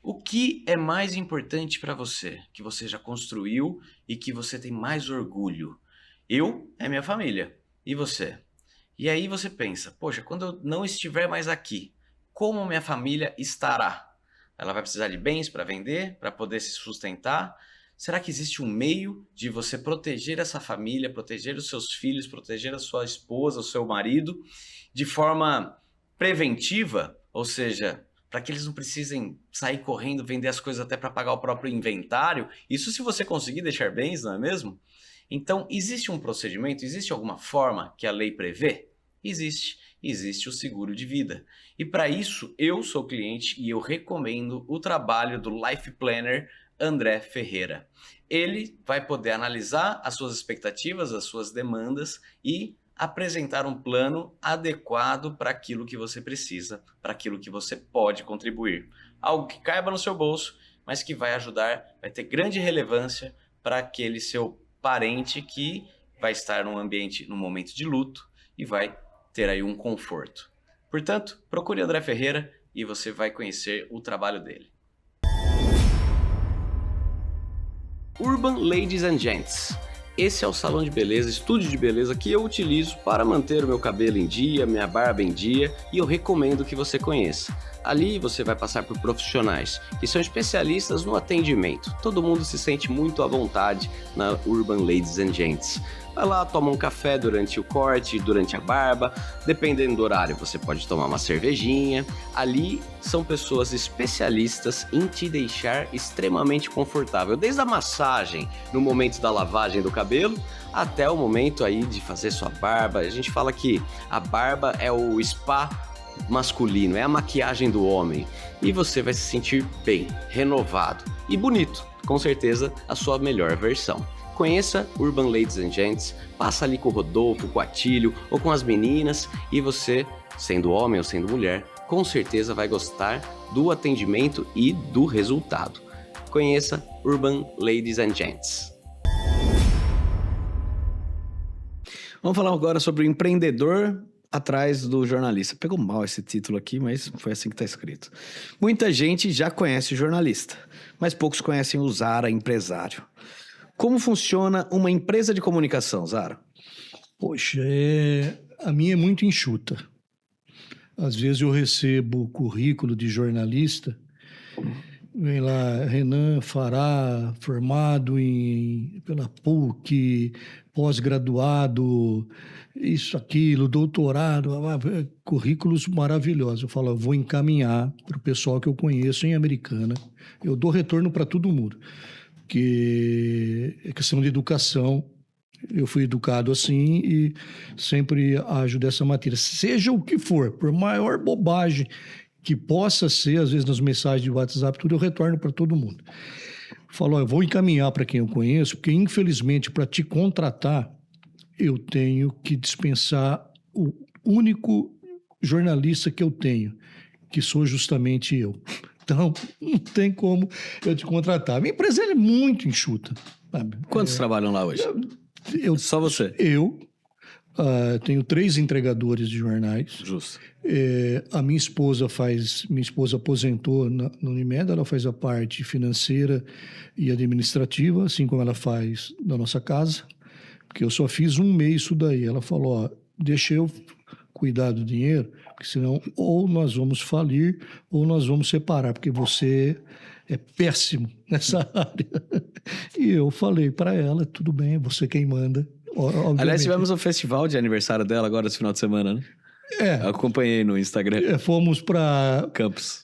O que é mais importante para você, que você já construiu e que você tem mais orgulho? É minha família. E você? E aí você pensa, poxa, quando eu não estiver mais aqui, como minha família estará? Ela vai precisar de bens para vender, para poder se sustentar? Será que existe um meio de você proteger essa família, proteger os seus filhos, proteger a sua esposa, o seu marido, de forma preventiva? Ou seja, para que eles não precisem sair correndo, vender as coisas até para pagar o próprio inventário? Isso se você conseguir deixar bens, não é mesmo? Então, existe um procedimento, existe alguma forma que a lei prevê? Existe o seguro de vida. E para isso, eu sou cliente e eu recomendo o trabalho do Life Planner André Ferreira. Ele vai poder analisar as suas expectativas, as suas demandas e apresentar um plano adequado para aquilo que você precisa, para aquilo que você pode contribuir. Algo que caiba no seu bolso, mas que vai ajudar, vai ter grande relevância para aquele seu parente que vai estar num ambiente, num momento de luto e vai ter aí um conforto. Portanto, procure André Ferreira e você vai conhecer o trabalho dele. Urban Ladies and Gents. Esse é o salão de beleza, estúdio de beleza que eu utilizo para manter o meu cabelo em dia, minha barba em dia, e eu recomendo que você conheça. Ali você vai passar por profissionais que são especialistas no atendimento. Todo mundo se sente muito à vontade na Urban Ladies and Gents. Vai lá, toma um café durante o corte, durante a barba, dependendo do horário você pode tomar uma cervejinha. Ali são pessoas especialistas em te deixar extremamente confortável, desde a massagem no momento da lavagem do cabelo até o momento aí de fazer sua barba. A gente fala que a barba é o spa masculino, é a maquiagem do homem, e você vai se sentir bem, renovado e bonito, com certeza a sua melhor versão. Conheça Urban Ladies and Gents, passa ali com o Rodolfo, com o Atílio ou com as meninas e você, sendo homem ou sendo mulher, com certeza vai gostar do atendimento e do resultado. Conheça Urban Ladies and Gents. Vamos falar agora sobre o empreendedor atrás do jornalista. Pegou mal esse título aqui, mas foi assim que está escrito. Muita gente já conhece o jornalista, mas poucos conhecem o Zara empresário. Como funciona uma empresa de comunicação, Zara? Poxa, a minha é muito enxuta. Às vezes eu recebo currículo de jornalista, vem lá, Renan Fará, formado pela PUC, pós-graduado, isso, aquilo, doutorado, currículos maravilhosos. Eu falo, eu vou encaminhar para o pessoal que eu conheço em Americana. Eu dou retorno para todo mundo, porque é questão de educação. Eu fui educado assim e sempre ajo dessa maneira. Seja o que for, por maior bobagem que possa ser, às vezes nas mensagens de WhatsApp, tudo eu retorno para todo mundo. Falo, eu vou encaminhar para quem eu conheço, porque infelizmente para te contratar, eu tenho que dispensar o único jornalista que eu tenho, que sou justamente eu. Então, não tem como eu te contratar. Minha empresa é muito enxuta. Sabe? Quantos trabalham lá hoje? Só você? Eu tenho 3 entregadores de jornais. Justo. A minha esposa aposentou na Unimed, ela faz a parte financeira e administrativa, assim como ela faz na nossa casa, porque eu só fiz 1 mês isso daí. Ela falou, deixa eu cuidar do dinheiro, porque senão ou nós vamos falir ou nós vamos separar, porque você é péssimo nessa área. E eu falei para ela, tudo bem, você quem manda. Obviamente. Aliás, tivemos um festival de aniversário dela agora esse final de semana, né? Eu acompanhei no Instagram. Fomos para Campos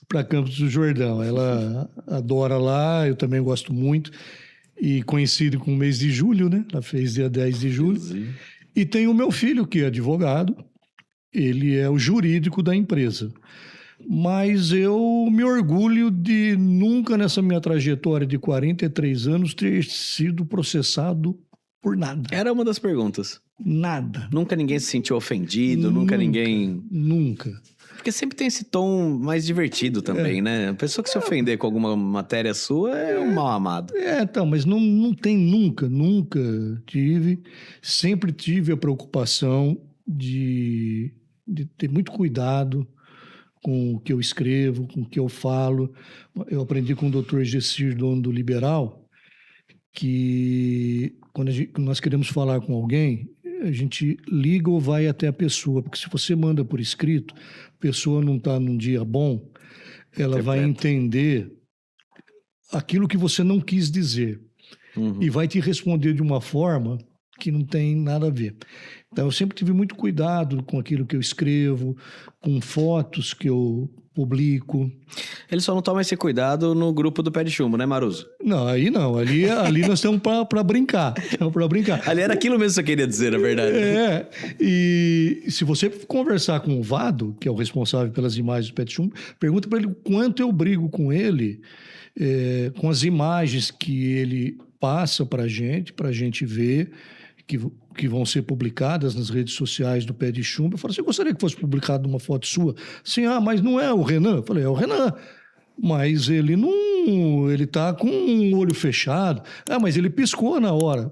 do Jordão. Ela adora lá, eu também gosto muito. E coincide com o mês de julho, né? Ela fez dia 10 de julho. Sim. E tem o meu filho, que é advogado. Ele é o jurídico da empresa. Mas eu me orgulho de nunca, nessa minha trajetória de 43 anos, ter sido processado por nada. Era uma das perguntas. Nada. Nunca ninguém se sentiu ofendido, nunca ninguém... Nunca. Porque sempre tem esse tom mais divertido também, né? A pessoa que se ofender com alguma matéria sua é um mal amado. Então, mas não tem nunca tive. Sempre tive a preocupação de ter muito cuidado com o que eu escrevo, com o que eu falo. Eu aprendi com o Dr. Gessir, dono do Liberal, que quando nós queremos falar com alguém, a gente liga ou vai até a pessoa, porque se você manda por escrito, a pessoa não está num dia bom, ela vai entender aquilo que você não quis dizer e vai te responder de uma forma que não tem nada a ver. Então, eu sempre tive muito cuidado com aquilo que eu escrevo, com fotos que eu publico. Ele só não toma esse cuidado no grupo do Pé de Chumbo, né, Maruso? Não, aí não. Ali nós estamos para brincar. Ali era aquilo mesmo que você queria dizer, na verdade. E se você conversar com o Vado, que é o responsável pelas imagens do Pé de Chumbo, pergunta para ele o quanto eu brigo com ele, com as imagens que ele passa para a gente ver, que vão ser publicadas nas redes sociais do Pé de Chumbo. Eu falei assim, eu gostaria que fosse publicada uma foto sua. Assim, mas não é o Renan? Eu falei, é o Renan. Mas ele tá com um olho fechado. Mas ele piscou na hora.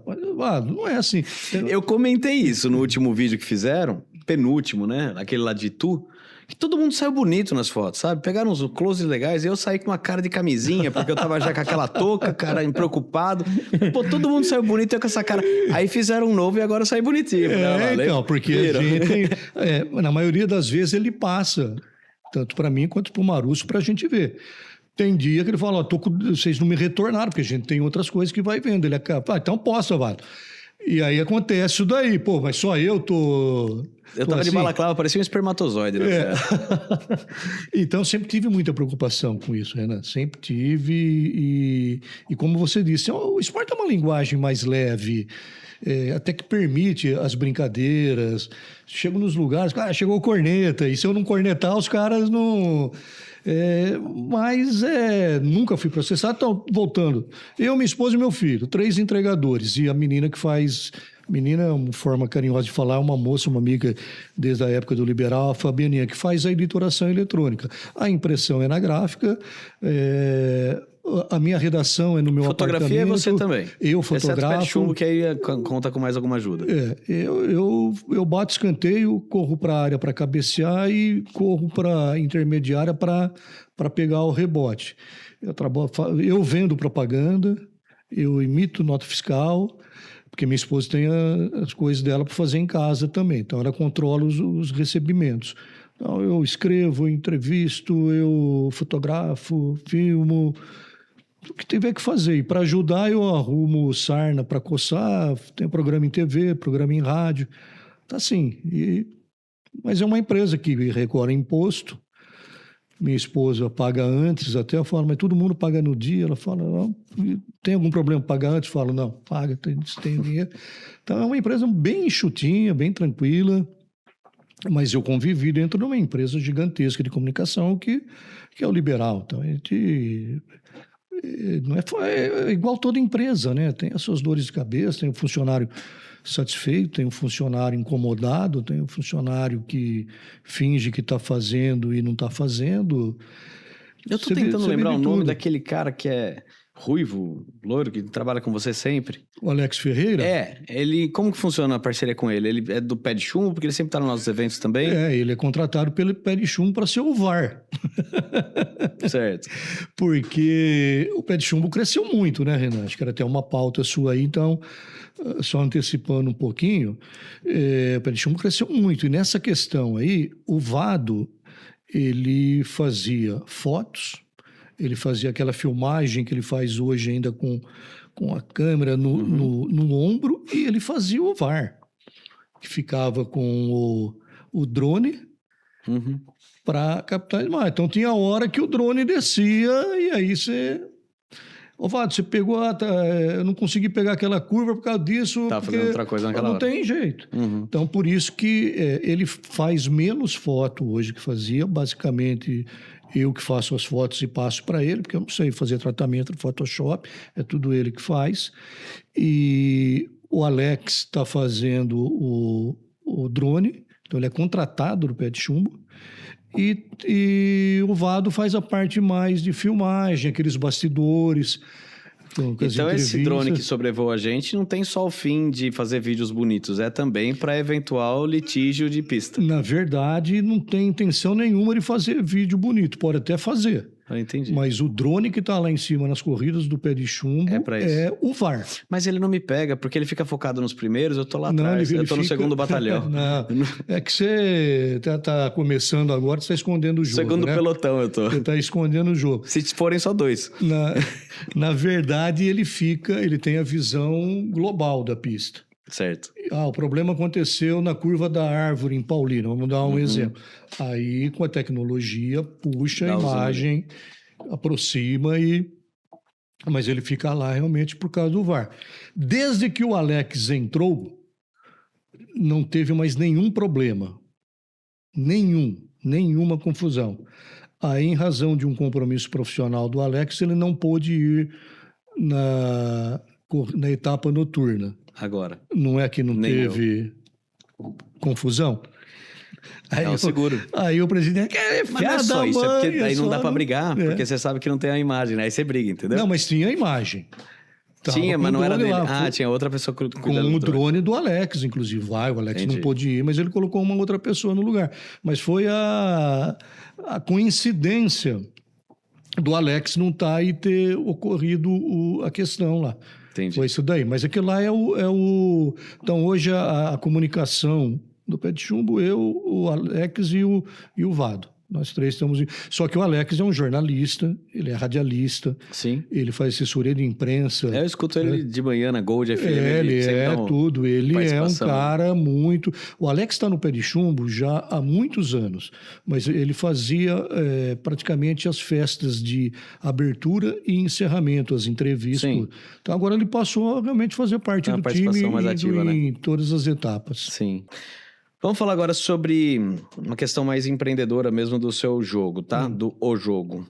Não é assim. Eu comentei isso no último vídeo que fizeram, penúltimo, né? Aquele lá de Itu, que todo mundo saiu bonito nas fotos, sabe? Pegaram uns closes legais e eu saí com uma cara de camisinha, porque eu tava já com aquela touca, cara, preocupado. Pô, todo mundo saiu bonito, eu com essa cara. Aí fizeram um novo e agora eu saí bonitinho. Então, porque a gente... na maioria das vezes ele passa, tanto para mim quanto para o Marusso, para a gente ver. Tem dia que ele fala, vocês não me retornaram, porque a gente tem outras coisas que vai vendo. Ele acaba, então posta, Vado. E aí acontece isso daí, mas só eu tô... Eu tava de balaclava, parecia um espermatozoide. Né? Então, sempre tive muita preocupação com isso, Renan. Sempre tive. E como você disse, o esporte é uma linguagem mais leve, até que permite as brincadeiras. Chego nos lugares, chegou o corneta, e se eu não cornetar, os caras não... mas nunca fui processado. Então, voltando, eu, minha esposa e meu filho, 3 entregadores, e a menina que faz... Menina é uma forma carinhosa de falar, é uma moça, uma amiga desde a época do Liberal, a Fabianinha, que faz a editoração eletrônica. A impressão é na gráfica, a minha redação é no meu apartamento. Fotografia é você também. Eu fotografo. Exceto o Pé de Chumbo, que aí conta com mais alguma ajuda. Eu bato escanteio, corro para a área para cabecear e corro para a intermediária para pegar o rebote. Eu vendo propaganda, eu imito nota fiscal, porque minha esposa tem as coisas dela para fazer em casa também. Então, ela controla os recebimentos. Então, eu escrevo, eu entrevisto, eu fotografo, filmo, o que tiver que fazer. E para ajudar, eu arrumo sarna para coçar, tem programa em TV, programa em rádio. Tá assim. Mas é uma empresa que recolhe imposto. Minha esposa paga antes, até eu falo, mas todo mundo paga no dia. Ela fala, não, tem algum problema pagar antes? Eu falo, não, paga, tem dinheiro. Então é uma empresa bem enxutinha, bem tranquila, mas eu convivi dentro de uma empresa gigantesca de comunicação que é o Liberal. Então a gente... Não é igual toda empresa, né? Tem as suas dores de cabeça, tem o funcionário satisfeito, tem um funcionário incomodado, tem um funcionário que finge que está fazendo e não está fazendo. Eu estou tentando lembrar o nome daquele cara que é ruivo, loiro, que trabalha com você sempre. O Alex Ferreira? Como que funciona a parceria com ele? Ele é do Pé de Chumbo, porque ele sempre está nos nossos eventos também? Ele é contratado pelo Pé de Chumbo para ser o VAR. Certo. Porque o Pé de Chumbo cresceu muito, né, Renan? Acho que era até uma pauta sua aí, então, só antecipando um pouquinho, o Pé de Chumbo cresceu muito. E nessa questão aí, o Vado, ele fazia fotos, ele fazia aquela filmagem que ele faz hoje ainda com a câmera no ombro, e ele fazia o VAR, que ficava com o drone para captar animais. Então tinha hora que o drone descia e aí você... Ô, Vado, você pegou... eu não consegui pegar aquela curva por causa disso. Tá fazendo outra coisa naquela hora. Não tem jeito. Então, por isso que ele faz menos foto hoje que fazia, basicamente... Eu que faço as fotos e passo para ele, porque eu não sei fazer tratamento no Photoshop, é tudo ele que faz. E o Alex está fazendo o drone, então ele é contratado do Pé de Chumbo. E o Vado faz a parte mais de filmagem, aqueles bastidores. Então esse drone que sobrevoa a gente não tem só o fim de fazer vídeos bonitos, é também para eventual litígio de pista. Na verdade, não tem intenção nenhuma de fazer vídeo bonito, pode até fazer. Eu entendi. Mas o drone que está lá em cima nas corridas do pé de chumbo É pra isso. é o VAR. Mas ele não me pega, porque ele fica focado nos primeiros, eu tô lá Não, atrás, ele eu tô no fica- segundo batalhão. Não, é que você tá começando agora, você está escondendo o jogo, Segundo né? pelotão eu tô. Você está escondendo o jogo. Se forem só 2. Na verdade, ele tem a visão global da pista. Certo. O problema aconteceu na curva da árvore em Paulínia, vamos dar um exemplo. Aí, com a tecnologia, puxa Dá a o zoom imagem, aproxima Mas ele fica lá realmente por causa do VAR. Desde que o Alex entrou, não teve mais nenhum problema. Nenhuma confusão. Aí, em razão de um compromisso profissional do Alex, ele não pôde ir na etapa noturna. Agora. Não é que não Nem teve confusão? Aí É o seguro. Aí o presidente quer Mas não é só isso, é porque aí não dá pra brigar, porque você sabe que não tem a imagem, né? Aí você briga, entendeu? Não, mas tinha a imagem. Tinha, Tava mas com não era drone dele. lá, Tinha outra pessoa cuidando com do o drone do Alex, inclusive. O Alex Entendi. não pôde ir, mas ele colocou uma outra pessoa no lugar. Mas foi a coincidência do Alex não estar e ter ocorrido a questão lá. Entendi. Foi isso daí. Mas aquilo lá é o... Então, hoje, a comunicação do pé de chumbo, eu, o Alex e o Vado. Nós três estamos... Só que o Alex é um jornalista, ele é radialista, Sim. ele faz assessoria de imprensa. Eu escuto ele de manhã na Gold FM. Ele sempre é dá tudo. Ele é um participação. cara muito... O Alex está no pé de chumbo já há muitos anos, mas ele fazia praticamente as festas de abertura e encerramento, as entrevistas. Sim. Tudo. Então agora ele passou a realmente fazer parte É uma do participação time mais ativa, né? em todas as etapas. Sim. Vamos falar agora sobre uma questão mais empreendedora mesmo do seu jogo, tá? Do O Jogo.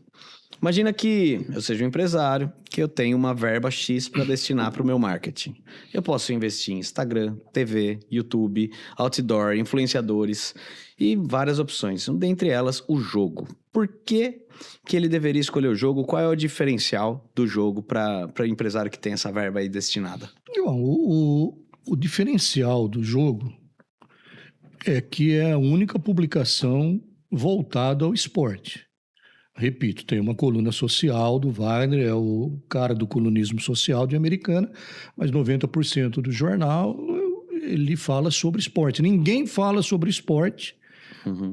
Imagina que eu seja um empresário, que eu tenho uma verba X para destinar para o meu marketing. Eu posso investir em Instagram, TV, YouTube, outdoor, influenciadores e várias opções. Dentre elas, o jogo. Por que ele deveria escolher o jogo? Qual é o diferencial do jogo para o empresário que tem essa verba aí destinada? O diferencial do jogo é que é a única publicação voltada ao esporte. Repito, tem uma coluna social do Wagner, é o cara do colunismo social de Americana, mas 90% do jornal ele fala sobre esporte. Ninguém fala sobre esporte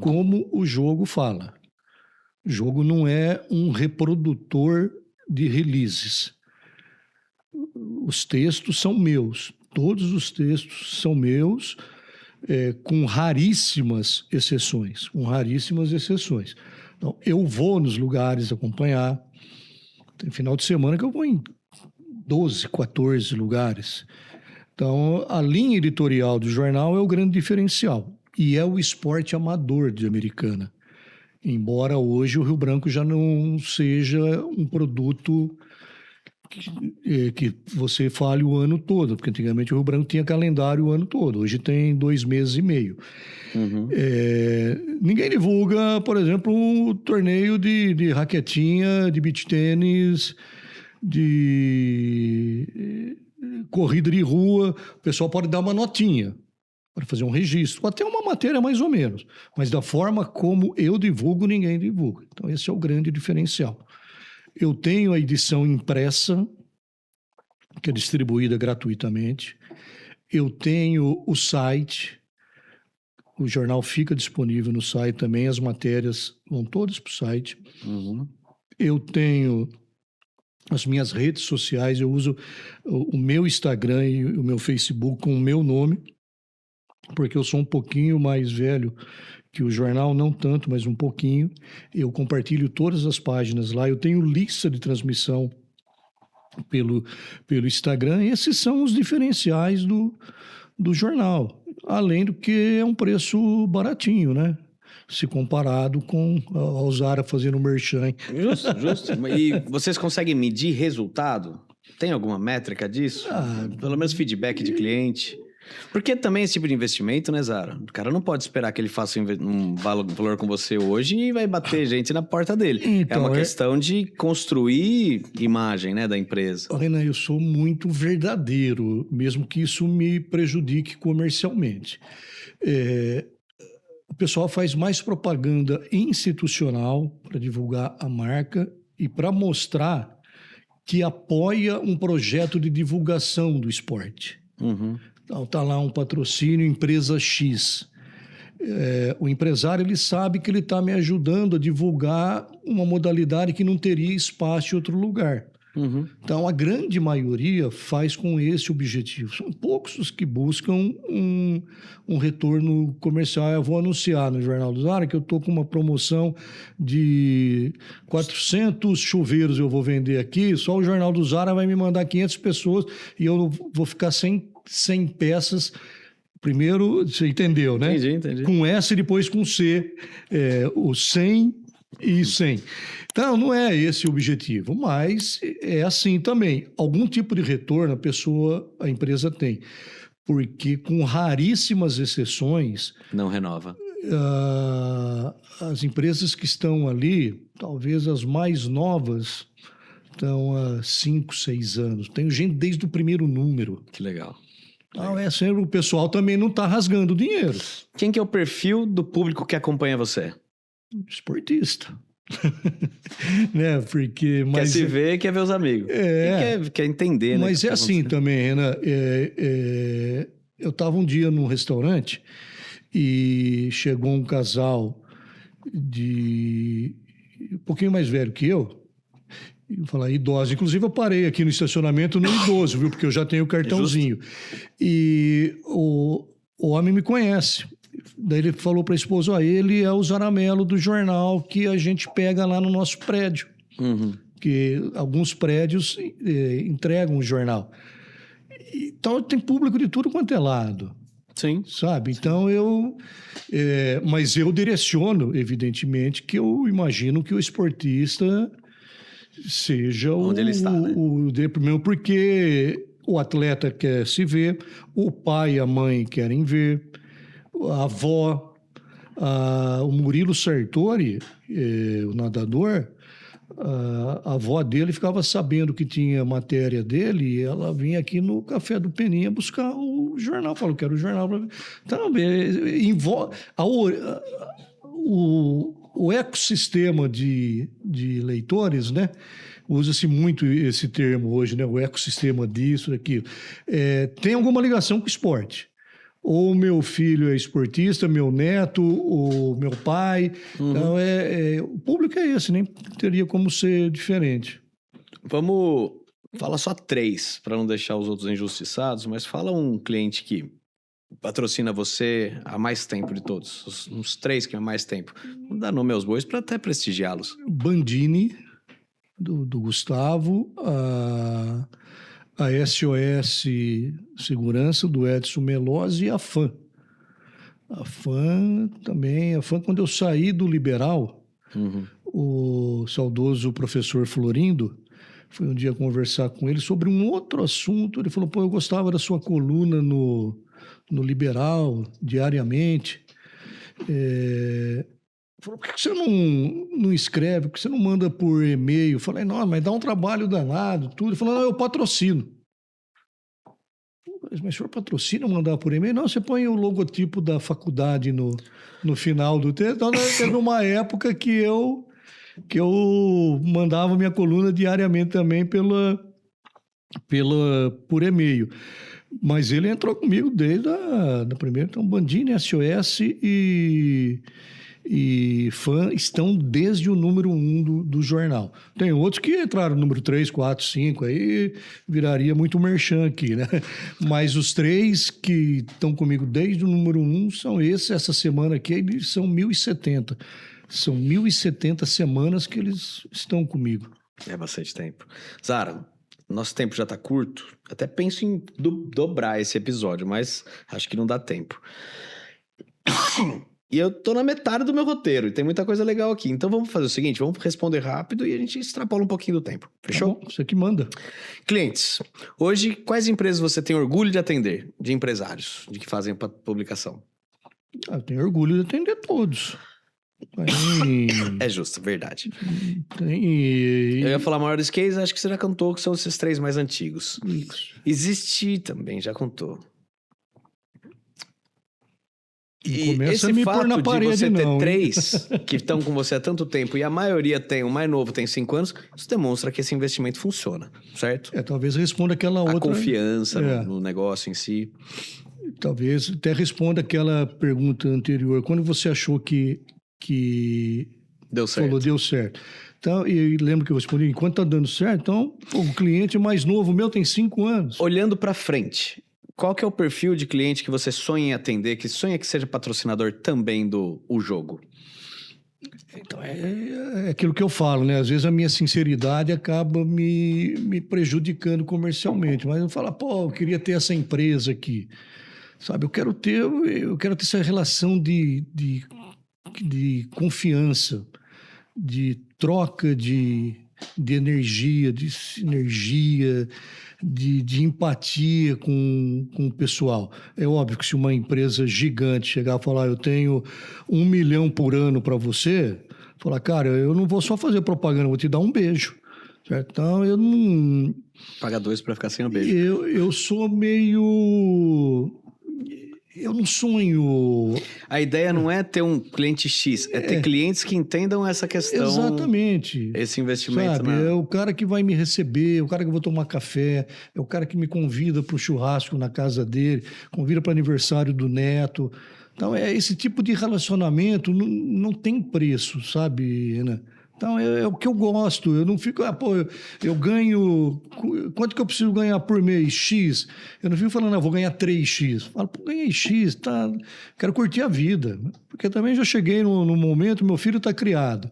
como o jogo fala. O jogo não é um reprodutor de releases. Os textos são meus. Todos os textos são meus, com raríssimas exceções. Então, eu vou nos lugares acompanhar. Tem final de semana que eu vou em 12, 14 lugares. Então, a linha editorial do jornal é o grande diferencial. E é o esporte amador de Americana. Embora hoje o Rio Branco já não seja um produto que você fale o ano todo, porque antigamente o Rio Branco tinha calendário o ano todo, hoje tem 2 meses e meio. Ninguém divulga, por exemplo, um torneio de raquetinha, de beach tênis, de corrida de rua. O pessoal pode dar uma notinha para fazer um registro, até uma matéria mais ou menos, mas da forma como eu divulgo, ninguém divulga. Então esse é o grande diferencial. Eu tenho a edição impressa, que é distribuída gratuitamente. Eu tenho o site, o jornal fica disponível no site também, as matérias vão todas para o site. Eu tenho as minhas redes sociais, eu uso o meu Instagram e o meu Facebook com o meu nome, porque eu sou um pouquinho mais velho que o jornal, não tanto, mas um pouquinho. Eu compartilho todas as páginas lá. Eu tenho lista de transmissão pelo Instagram. E esses são os diferenciais do jornal. Além do que é um preço baratinho, né? Se comparado com a Zara fazendo merchan. Justo. E vocês conseguem medir resultado? Tem alguma métrica disso? Pelo menos feedback de cliente? Porque também esse tipo de investimento, né, Zara? O cara não pode esperar que ele faça um valor com você hoje e vai bater gente na porta dele. Então, é uma questão de construir imagem, né, da empresa. Renan, eu sou muito verdadeiro, mesmo que isso me prejudique comercialmente. pessoal faz mais propaganda institucional para divulgar a marca e para mostrar que apoia um projeto de divulgação do esporte. Uhum. Então, está lá um patrocínio, empresa X. O empresário ele sabe que ele está me ajudando a divulgar uma modalidade que não teria espaço em outro lugar. Uhum. Então, a grande maioria faz com esse objetivo. São poucos os que buscam um retorno comercial. Eu vou anunciar no Jornal do Zara que eu estou com uma promoção de 400 chuveiros eu vou vender aqui, só o Jornal do Zara vai me mandar 500 pessoas e eu vou ficar sem 100 peças. Primeiro, você entendeu, né? Entendi. Com S e depois com C, o 100 e 100. Então, não é esse o objetivo, mas é assim também. Algum tipo de retorno a empresa tem. Porque, com raríssimas exceções, Não renova. as empresas que estão ali, talvez as mais novas, estão há 5, 6 anos. Tenho gente desde o primeiro número. Que legal. Então, o pessoal também não está rasgando dinheiro. Quem que é o perfil do público que acompanha você? Esportista. Né? Porque, Quer mas, se ver, quer ver os amigos. E quer entender, né? mas é assim também, Renan. Eu estava um dia num restaurante e chegou um casal um pouquinho mais velho que eu. Eu falar idoso. Inclusive, eu parei aqui no estacionamento no idoso, viu? Porque eu já tenho o cartãozinho. E o homem me conhece. Daí ele falou para a esposa, ele é o Zaramelo do jornal que a gente pega lá no nosso prédio. Uhum. Que alguns prédios entregam o jornal. Então, tem público de tudo quanto é lado. Sim. Sabe? Então, mas eu direciono, evidentemente, que eu imagino que o esportista seja onde ele está, né? Primeiro porque o atleta quer se ver, o pai e a mãe querem ver, a avó, o Murilo Sartori, o nadador, a avó dele ficava sabendo que tinha matéria dele e ela vinha aqui no Café do Peninha buscar o jornal. Falou, quero o jornal. Então, o ecossistema de leitores, né? Usa-se muito esse termo hoje, né? O ecossistema disso, daquilo. Tem alguma ligação com o esporte. Ou meu filho é esportista, meu neto, ou meu pai. Uhum. Então, o público é esse, nem teria como ser diferente. Vamos falar só 3, para não deixar os outros injustiçados, mas fala um cliente que patrocina você há mais tempo de todos. Uns 3 que há mais tempo. Vou dar nome aos bois para até prestigiá-los. Bandini, do Gustavo, a SOS Segurança, do Edson Melosi, e a FAM. A FAM também. A FAM, quando eu saí do Liberal, Uhum. o saudoso professor Florindo, fui um dia conversar com ele sobre um outro assunto. Ele falou, eu gostava da sua coluna no Liberal, diariamente. Falou, por que você não escreve? Por que você não manda por e-mail? Eu falei, não, mas dá um trabalho danado, tudo. Ele falou, não, eu patrocino. Mas o senhor patrocina mandar por e-mail? Não, você põe o logotipo da faculdade no final do texto. Então, teve uma época que eu mandava minha coluna diariamente também por e-mail. Mas ele entrou comigo desde a primeira. Então, Bandini, SOS e FAM estão desde o número 1 do jornal. Tem outros que entraram no número 3, 4, 5, aí viraria muito merchan aqui, né? Mas os 3 que estão comigo desde o número 1 são esses. Essa semana aqui eles são 1.070. São 1.070 semanas que eles estão comigo. É bastante tempo. Zara, nosso tempo já está curto. Até penso em dobrar esse episódio, mas acho que não dá tempo. E eu tô na metade do meu roteiro e tem muita coisa legal aqui. Então vamos fazer o seguinte, vamos responder rápido e a gente extrapola um pouquinho do tempo. Fechou? Tá bom, você que manda. Clientes, hoje quais empresas você tem orgulho de atender? De empresários, de que fazem publicação? Eu tenho orgulho de atender todos. É justo, verdade. Eu ia falar maiores cases, acho que você já contou, que são esses 3 mais antigos. Existe também, já contou. E começa esse a me pôr na fato de parede, você ter não, hein? 3 que estão com você há tanto tempo e a maioria tem, o mais novo tem 5 anos, isso demonstra que esse investimento funciona, certo? Talvez responda aquela A outra... confiança É. no negócio em si. Talvez até responda aquela pergunta anterior. Quando você achou que Deu certo. falou deu certo? Então, e lembro que eu respondi, enquanto tá dando certo, então pô, o cliente mais novo, o meu tem 5 anos. Olhando para frente, qual que é o perfil de cliente que você sonha em atender, que sonha que seja patrocinador também do o jogo? Então, é aquilo que eu falo, né? Às vezes a minha sinceridade acaba me prejudicando comercialmente. Mas eu falo, pô, eu queria ter essa empresa aqui. Sabe, eu quero ter essa relação de confiança, de troca de energia, de sinergia, de empatia com o pessoal. É óbvio que se uma empresa gigante chegar e falar, eu tenho 1 milhão por ano para você, falar, cara, eu não vou só fazer propaganda, eu vou te dar um beijo. Certo? Então, eu não... Paga 2 para ficar sem o beijo. Eu sou meio... Eu não sonho... A ideia não é ter um cliente X, é ter clientes que entendam essa questão. Exatamente. Esse investimento. Sabe, é o cara que vai me receber, é o cara que eu vou tomar café, é o cara que me convida para o churrasco na casa dele, convida para o aniversário do neto. Então, esse tipo de relacionamento não tem preço, sabe, Renan? Então, é o que eu gosto. Eu não fico, eu ganho... Quanto que eu preciso ganhar por mês? X. Eu não fico falando, vou ganhar 3X. Eu falo, ganhei X, tá? Quero curtir a vida. Porque também já cheguei no momento, meu filho está criado.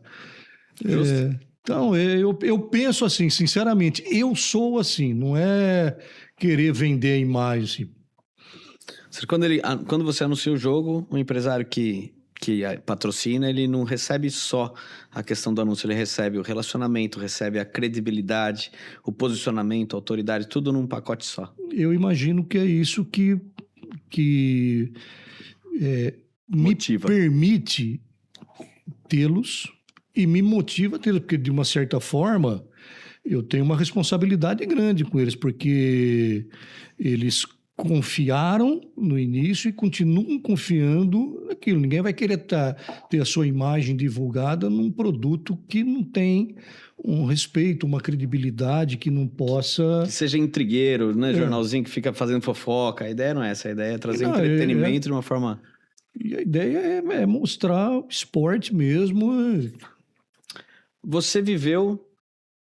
Então, eu penso assim, sinceramente, eu sou assim, não é querer vender a imagem. Quando você anuncia o jogo, o empresário que patrocina, ele não recebe só a questão do anúncio, ele recebe o relacionamento, recebe a credibilidade, o posicionamento, a autoridade, tudo num pacote só. Eu imagino que é isso que me permite tê-los e me motiva a tê-los, porque de uma certa forma eu tenho uma responsabilidade grande com eles, porque eles confiaram no início e continuam confiando naquilo. Ninguém vai querer ter a sua imagem divulgada num produto que não tem um respeito, uma credibilidade, que não possa... Que seja intrigueiro, né? Jornalzinho que fica fazendo fofoca. A ideia não é essa, a ideia é trazer entretenimento de uma forma... E a ideia é mostrar esporte mesmo. Você viveu...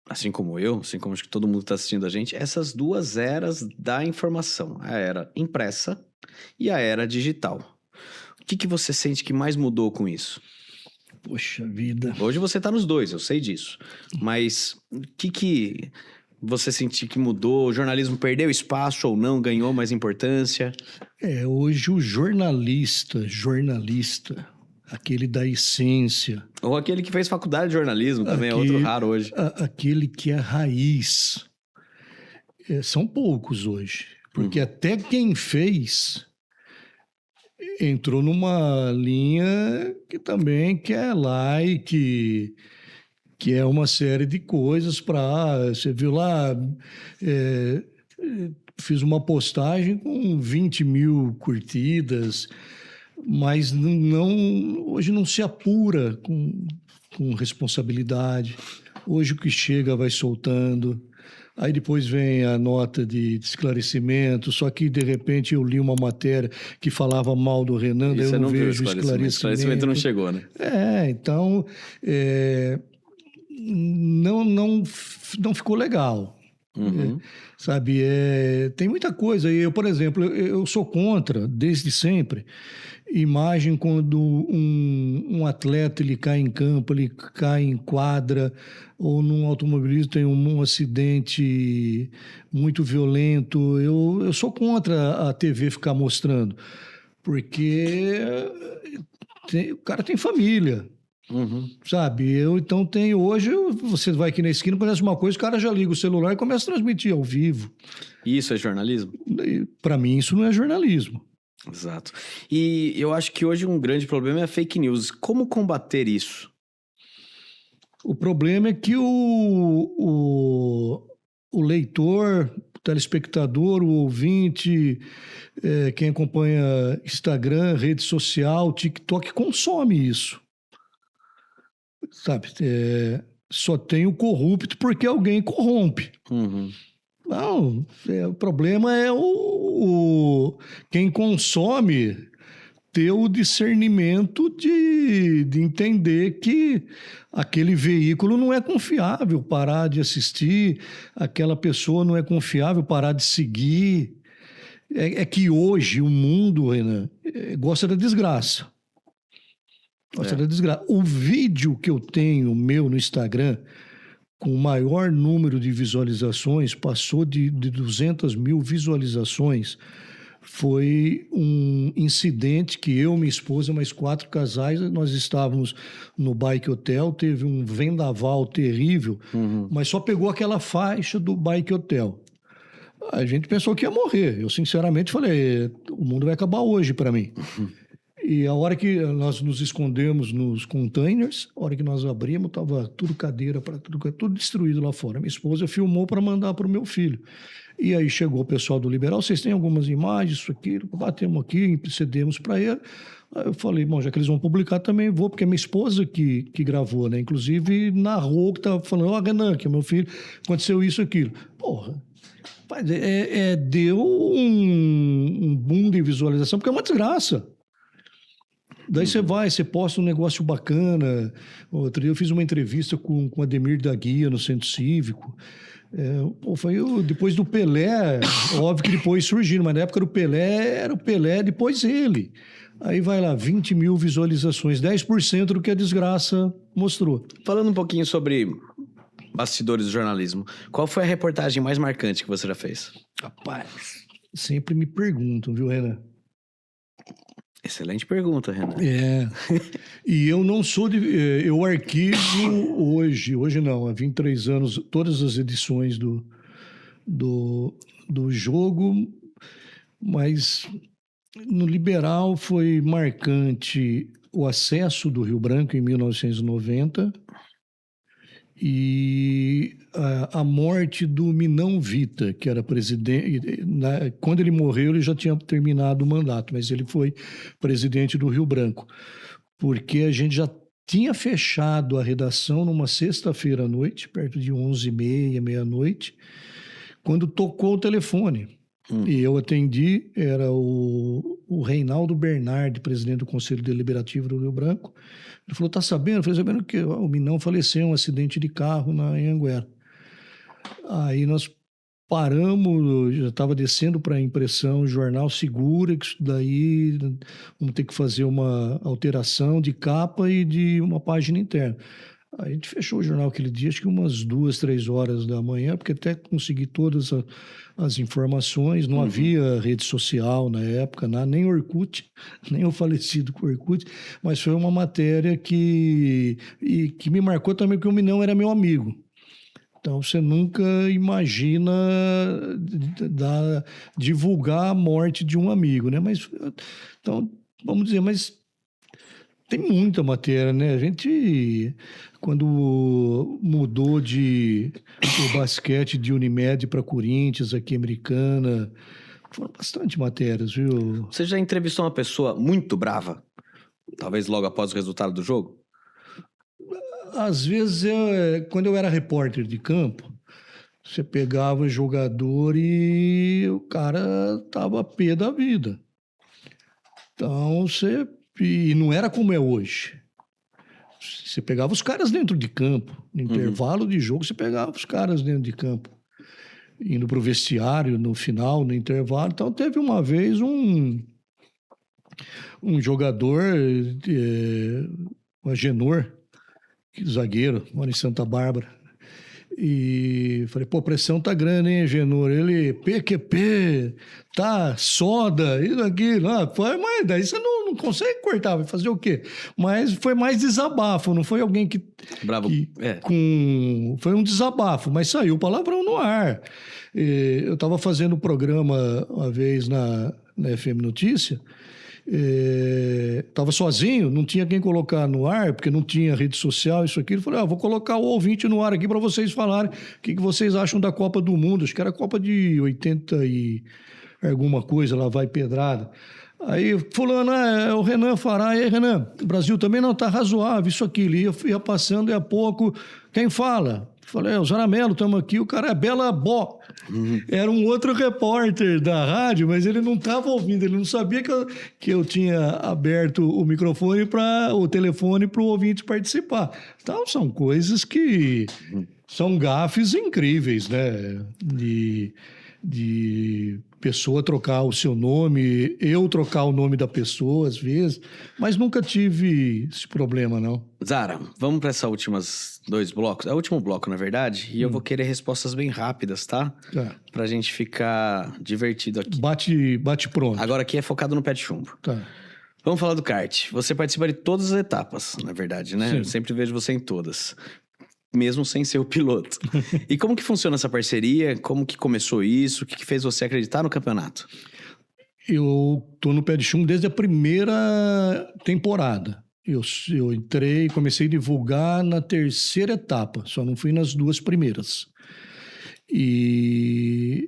Assim como eu, assim como acho que todo mundo está assistindo a gente, essas 2 eras da informação. A era impressa e a era digital. O que você sente que mais mudou com isso? Poxa vida. Hoje você está nos 2, eu sei disso. Mas o que você sentiu que mudou? O jornalismo perdeu espaço ou não? Ganhou mais importância? Hoje o jornalista, aquele da essência. Ou aquele que fez faculdade de jornalismo, também é outro raro hoje. Aquele que é raiz. São poucos hoje. Porque até quem fez entrou numa linha que também quer like, que é uma série de coisas para... Você viu lá... fiz uma postagem com 20 mil curtidas... Mas hoje não se apura com responsabilidade. Hoje o que chega vai soltando. Aí depois vem a nota de esclarecimento. Só que, de repente, eu li uma matéria que falava mal do Renan, daí eu não vejo esclarecimento. O esclarecimento não chegou, né? Então, não ficou legal. Sabe, tem muita coisa. Eu, por exemplo, eu sou contra, desde sempre, imagem quando um atleta ele cai em campo, ele cai em quadra, ou num automobilismo tem um acidente muito violento. Eu sou contra a TV ficar mostrando, porque o cara tem família. Sabe, então hoje você vai aqui na esquina, parece uma coisa, o cara já liga o celular e começa a transmitir ao vivo. Isso é jornalismo? Para mim isso não é jornalismo. Exato. E eu acho que hoje um grande problema é a fake news. Como combater isso? O problema é que o leitor telespectador, o ouvinte, quem acompanha Instagram, rede social, TikTok, consome isso. Sabe? Só tem o corrupto porque alguém corrompe. Uhum. Não, o problema é quem consome ter o discernimento de entender que aquele veículo não é confiável, parar de assistir, aquela pessoa não é confiável, parar de seguir. É que hoje o mundo, Renan, gosta da desgraça. Gosta da desgraça. O vídeo que eu tenho meu no Instagram, com o maior número de visualizações, passou de 200 mil visualizações, foi um incidente que eu, minha esposa, mais 4 casais, nós estávamos no Bike Hotel, teve um vendaval terrível, mas só pegou aquela faixa do Bike Hotel. A gente pensou que ia morrer. Eu, sinceramente, falei, o mundo vai acabar hoje para mim. E a hora que nós nos escondemos nos containers, a hora que nós abrimos, estava tudo cadeira, tudo destruído lá fora. Minha esposa filmou para mandar para o meu filho. E aí chegou o pessoal do Liberal, vocês têm algumas imagens, isso aqui, batemos aqui, cedemos para ele. Aí eu falei, bom, já que eles vão publicar, também vou, porque é minha esposa que gravou, né? Inclusive narrou, que estava falando, Renan, que é meu filho, aconteceu isso, aquilo. Porra, deu um boom de visualização, porque é uma desgraça. Daí você posta um negócio bacana. Outro dia eu fiz uma entrevista com o Ademir da Guia no Centro Cívico. Foi depois do Pelé, óbvio que depois surgiram, mas na época do Pelé, era o Pelé, depois ele. Aí vai lá, 20 mil visualizações, 10% do que a desgraça mostrou. Falando um pouquinho sobre bastidores do jornalismo, qual foi a reportagem mais marcante que você já fez? Rapaz, sempre me perguntam, viu, Renan? Excelente pergunta, Renan. E eu não sou eu arquivo hoje não, há 23 anos, todas as edições do jogo, mas no Liberal foi marcante o acesso do Rio Branco em 1990 e a morte do Minão Vita, que era presidente. Quando ele morreu, ele já tinha terminado o mandato, mas ele foi presidente do Rio Branco, porque a gente já tinha fechado a redação numa sexta-feira à noite, perto de 11h30, meia-noite, quando tocou o telefone. E eu atendi, era o Reinaldo Bernardi, presidente do Conselho Deliberativo do Rio Branco. Ele falou, tá sabendo? Eu falei, sabendo que o Minão faleceu em um acidente de carro na Anhanguera. Aí nós paramos, já estava descendo para a impressão, o jornal segura, que isso daí vamos ter que fazer uma alteração de capa e de uma página interna. A gente fechou o jornal aquele dia, acho que umas 2, 3 horas da manhã, porque até consegui todas as informações, não havia rede social na época, nem Orkut, nem o falecido com Orkut, mas foi uma matéria que me marcou também, porque o Minão era meu amigo. Então, você nunca imagina divulgar a morte de um amigo, né? Mas, então, vamos dizer, mas tem muita matéria, né? A gente, quando mudou o basquete de Unimed para Corinthians, aqui Americana, foram bastante matérias, viu? Você já entrevistou uma pessoa muito brava? Talvez logo após o resultado do jogo? Às vezes, quando eu era repórter de campo, você pegava jogador e o cara tava pé da vida. Então, e não era como é hoje. Você pegava os caras dentro de campo. No intervalo de jogo, você pegava os caras dentro de campo. Indo para o vestiário, no final, no intervalo. Então, teve uma vez um jogador, o Agenor, zagueiro, mora em Santa Bárbara. E falei, pô, a pressão tá grande, hein, Genor? Ele, PQP, tá, soda, isso aqui, mas daí você não consegue cortar, vai fazer o quê? Mas foi mais desabafo, não foi alguém que... Bravo, Foi um desabafo, mas saiu palavrão no ar. Eu estava fazendo um programa uma vez na FM Notícia, Estava sozinho, não tinha quem colocar no ar, porque não tinha rede social, isso aqui. Eu falei, vou colocar o ouvinte no ar aqui para vocês falarem o que vocês acham da Copa do Mundo. Acho que era a Copa de 80 e alguma coisa, lá vai pedrada. Aí, fulano, é o Renan Fará. E aí, Renan, o Brasil também não está razoável, isso aqui. Ele ia passando e a pouco, quem fala? Falei, o Zaramelo, estamos aqui, o cara é Bela Bó. Era um outro repórter da rádio, mas ele não estava ouvindo, ele não sabia que eu tinha aberto o microfone, o telefone para o ouvinte participar. Então, são coisas que são gafes incríveis, né? De pessoa trocar o seu nome, eu trocar o nome da pessoa às vezes, mas nunca tive esse problema, não. Zara, vamos para esses últimos 2 blocos. É o último bloco, na verdade, e eu vou querer respostas bem rápidas, tá? Tá. Pra gente ficar divertido aqui. Bate pronto. Agora aqui é focado no pé de chumbo. Tá. Vamos falar do kart. Você participa de todas as etapas, na verdade, né? Sim. Eu sempre vejo você em todas. Mesmo sem ser o piloto. E como que funciona essa parceria? Como que começou isso? O que fez você acreditar no campeonato? Eu tô no pé de chumbo desde a primeira temporada. Eu entrei, comecei a divulgar na 3ª etapa, só não fui nas 2 primeiras. E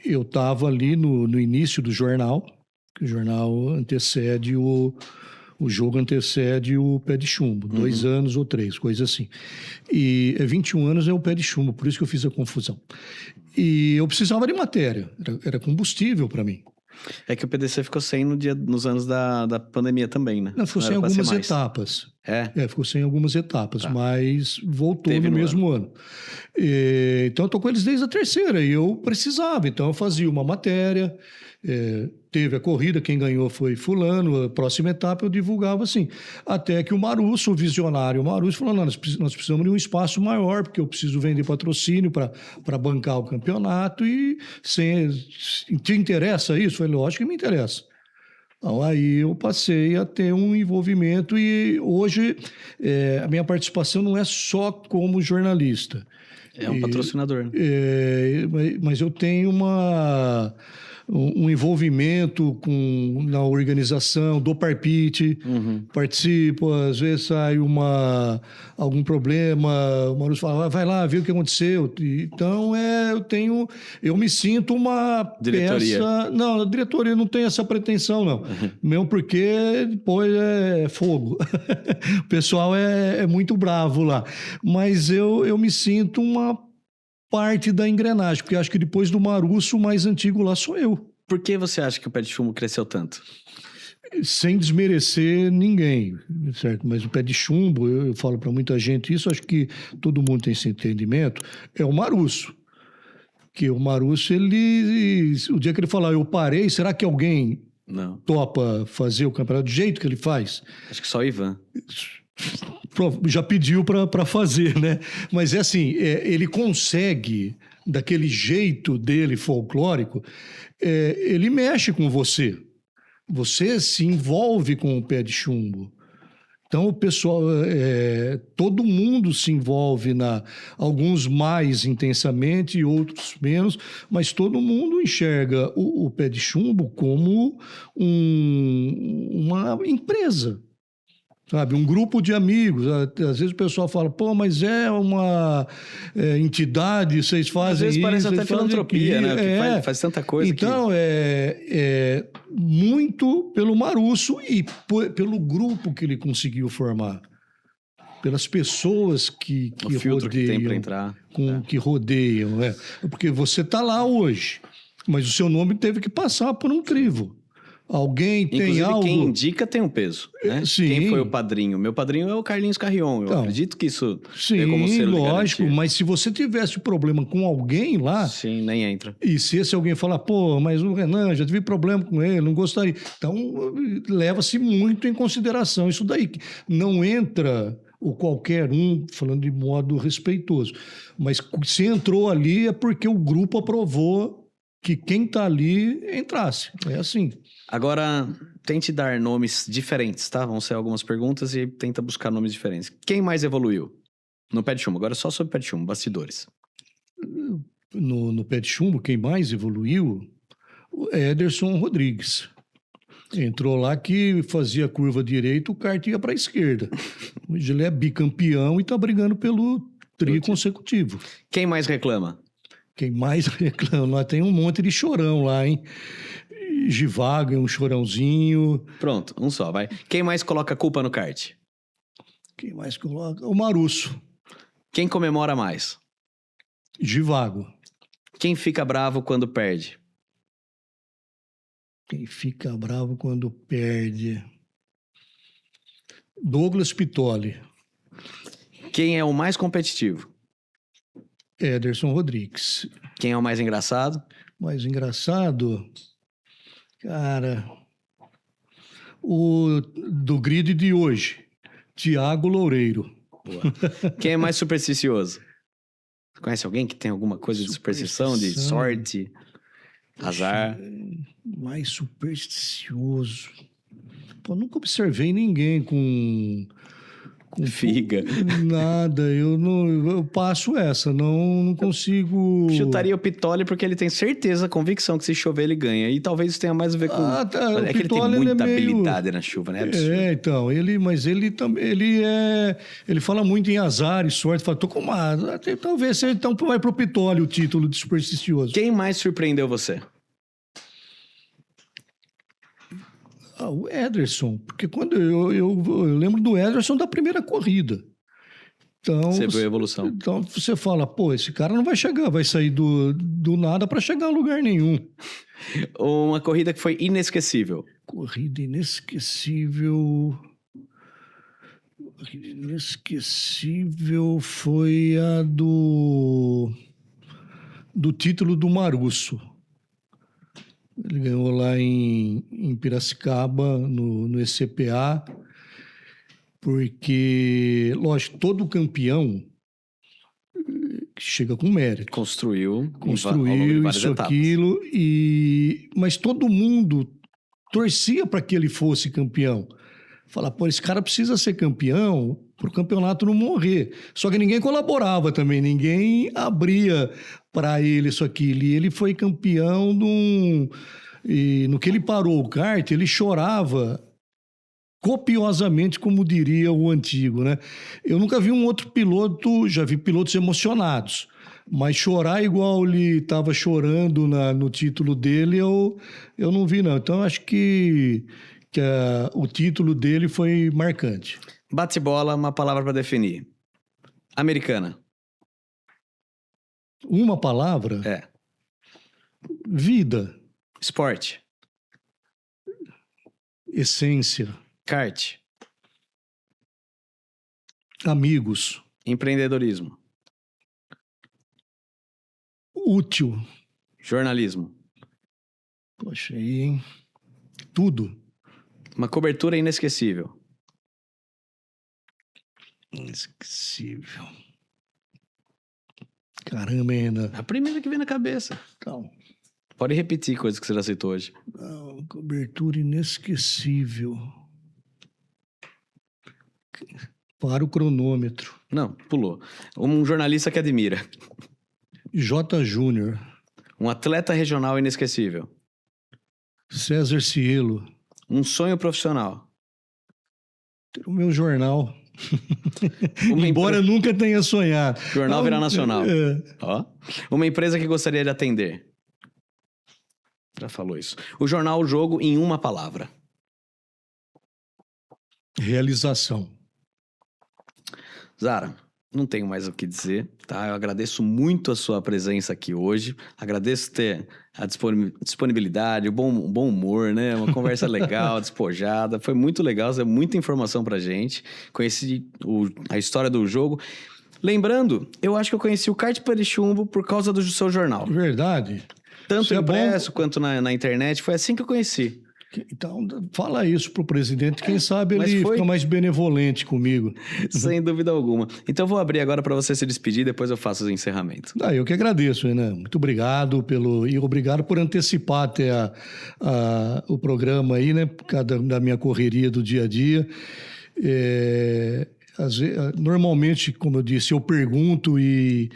eu estava ali no início do jornal, que o jornal antecede o jogo antecede o pé de chumbo, 2 anos ou 3, coisa assim. E 21 anos é o pé de chumbo, por isso que eu fiz a confusão. E eu precisava de matéria, era combustível para mim. É que o PDC ficou sem nos anos da pandemia também, né? Não, ficou sem algumas etapas. Ficou sem algumas etapas, mas voltou no mesmo ano. Então, eu estou com eles desde a 3ª e eu precisava. Então, eu fazia uma matéria, teve a corrida, quem ganhou foi fulano, a próxima etapa eu divulgava assim. Até que o Marusso, o visionário Marusso, falou, não, nós precisamos de um espaço maior, porque eu preciso vender patrocínio para bancar o campeonato e te interessa isso? Eu falei, lógico que me interessa. Então, aí eu passei a ter um envolvimento e hoje a minha participação não é só como jornalista. É um patrocinador. Né? Mas eu tenho um envolvimento na organização do Parpite, participo, às vezes sai algum problema, o Marusso fala, vai lá, vê o que aconteceu. Então, eu me sinto uma diretoria. Peça... Não, a diretoria não tem essa pretensão, não. Mesmo porque depois é fogo. O pessoal é muito bravo lá. Mas eu me sinto uma parte da engrenagem, porque acho que depois do Marusso, o mais antigo lá sou eu. Por que você acha que o pé de chumbo cresceu tanto? Sem desmerecer ninguém, certo? Mas o pé de chumbo, eu falo para muita gente isso, acho que todo mundo tem esse entendimento, é o Marusso. Que o Marusso, o dia que ele falar, eu parei, será que alguém topa fazer o campeonato do jeito que ele faz? Acho que só o Ivan. Já pediu para fazer, né? Mas é assim, ele consegue, daquele jeito dele folclórico, ele mexe com você. Você se envolve com o pé de chumbo. Então, o pessoal, todo mundo se envolve, alguns mais intensamente e outros menos, mas todo mundo enxerga o pé de chumbo como uma empresa. Sabe, um grupo de amigos. Às vezes o pessoal fala, pô, mas é uma entidade, vocês fazem isso. Às vezes parece até filantropia, né? Que faz tanta coisa. Então, é muito pelo Marusso e pelo grupo que ele conseguiu formar. Pelas pessoas que filtro rodeiam. Que tem para entrar. Que rodeiam. Porque você está lá hoje, mas o seu nome teve que passar por um crivo. Alguém Inclusive, tem algo... quem indica tem um peso, né? Sim. Quem foi o padrinho? Meu padrinho é o Carlinhos Carrion. Eu acredito que isso é como selo de garantia. Mas se você tivesse problema com alguém lá... Sim, nem entra. E se esse alguém falar, pô, mas o Renan, já tive problema com ele, não gostaria. Então, leva-se muito em consideração isso daí. Não entra o qualquer um, falando de modo respeitoso. Mas se entrou ali é porque o grupo aprovou que quem está ali entrasse. É assim. Agora, tente dar nomes diferentes, tá? Vão ser algumas perguntas e tenta buscar nomes diferentes. Quem mais evoluiu no pé de chumbo? Agora só sobre pé de chumbo, bastidores. No pé de chumbo, quem mais evoluiu? O Ederson Rodrigues. Entrou lá que fazia curva direita, o kart ia para a esquerda. Hoje ele é bicampeão e está brigando pelo tri consecutivo. Quem mais reclama? Quem mais reclama? Nós tem um monte de chorão lá, hein? Givago é um chorãozinho. Pronto, um só, vai. Quem mais coloca a culpa no kart? Quem mais coloca? O Marusso. Quem comemora mais? Givago. Quem fica bravo quando perde? Quem fica bravo quando perde? Douglas Pitoli. Quem é o mais competitivo? Ederson Rodrigues. Quem é o mais engraçado? Mais engraçado, cara, o do grid de hoje, Tiago Loureiro. Boa. Quem é mais supersticioso? Você conhece alguém que tem alguma coisa de superstição, de sorte, azar? Mais supersticioso. Pô, nunca observei ninguém com Figa. nada. Eu passo essa, não consigo. Chutaria o Pitoli porque ele tem certeza, convicção que se chover ele ganha. E talvez isso tenha mais a ver com... Tá. É que ele tem muita habilidade na chuva, né? Absurdo. Então, mas ele também, ele fala muito em azar e sorte, fala, tô com uma, talvez seja, então vai pro Pitoli o título de supersticioso. Quem mais surpreendeu você? O Ederson, porque quando eu lembro do Ederson da primeira corrida. Então, Você viu a evolução. Então você fala, pô, esse cara não vai chegar, vai sair do nada para chegar a lugar nenhum. Uma corrida que foi inesquecível. Corrida inesquecível. Corrida inesquecível foi a do título do Marusso. Ele ganhou lá em Piracicaba, no ECPA, porque, lógico, todo campeão chega com mérito. Construiu Isso, etapas. aquilo, mas todo mundo torcia para que ele fosse campeão. Fala, pô, esse cara precisa ser campeão para o campeonato não morrer. Só que ninguém colaborava também, ninguém abria para ele isso aqui. E ele foi campeão e no que ele parou o kart, ele chorava copiosamente, como diria o antigo, né? Eu nunca vi um outro piloto, já vi pilotos emocionados, mas chorar igual ele estava chorando no título dele, eu não vi, não. Então, acho que o título dele foi marcante. Bate-bola, uma palavra para definir. Americana. Uma palavra? É. Vida. Esporte. Essência. Kart. Amigos. Empreendedorismo. Útil. Jornalismo. Poxa, aí, hein? Tudo. Uma cobertura inesquecível. Inesquecível. Caramba, ainda. A primeira que vem na cabeça. Então, Pode repetir coisas que você já citou hoje. não, cobertura inesquecível. Para o cronômetro. Não, pulou. Um jornalista que admira. J. Júnior. Um atleta regional inesquecível. César Cielo. Um sonho profissional. Ter o meu jornal. Uma Embora eu nunca tenha sonhado. Jornal virar nacional. É. Ó. Uma empresa que gostaria de atender. Já falou isso. O jornal, o jogo, em uma palavra. Realização. Zara, não tenho mais o que dizer, tá? Eu agradeço muito a sua presença aqui hoje. Agradeço ter a disponibilidade, o bom humor, né? Uma conversa legal, despojada. Foi muito legal, deu muita informação pra gente. Conheci a história do jogo. Lembrando, eu acho que eu conheci o Kart Chumbo por causa do seu jornal. Verdade. Tanto Isso é impresso quanto na internet. Foi assim que eu conheci. Então, fala isso pro presidente. Quem sabe mas ele foi- fica mais benevolente comigo. Sem dúvida alguma. Então eu vou abrir agora para você se despedir, depois eu faço o encerramento. Eu que agradeço, Renan. Muito obrigado e obrigado por antecipar até o programa aí, né? Por causa da minha correria do dia a dia. Normalmente, como eu disse, eu pergunto e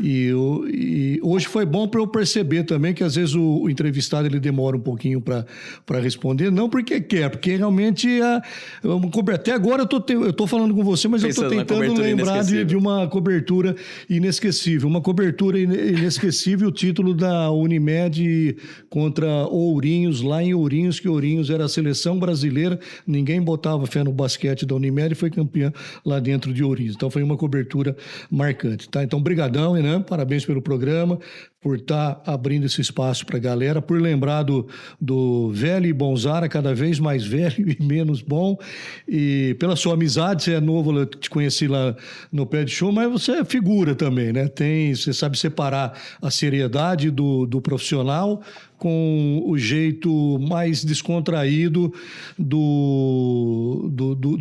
E hoje foi bom para eu perceber também que às vezes o entrevistado ele demora um pouquinho para responder, não porque quer, porque realmente até agora eu tô falando com você, mas Pensando eu estou tentando lembrar de uma cobertura inesquecível. Uma cobertura inesquecível, o título da Unimed contra Ourinhos, lá em Ourinhos, que Ourinhos era a seleção brasileira, ninguém botava fé no basquete da Unimed e foi campeã lá dentro de Ourinhos. Então foi uma cobertura marcante, tá? Então, brigadão, né? Parabéns pelo programa, por estar abrindo esse espaço para a galera, por lembrar do velho e bonzara, cada vez mais velho e menos bom, e pela sua amizade. Você é novo, eu te conheci lá no Pé de Show, mas você é figura também, né? Você sabe separar a seriedade do profissional com o jeito mais descontraído do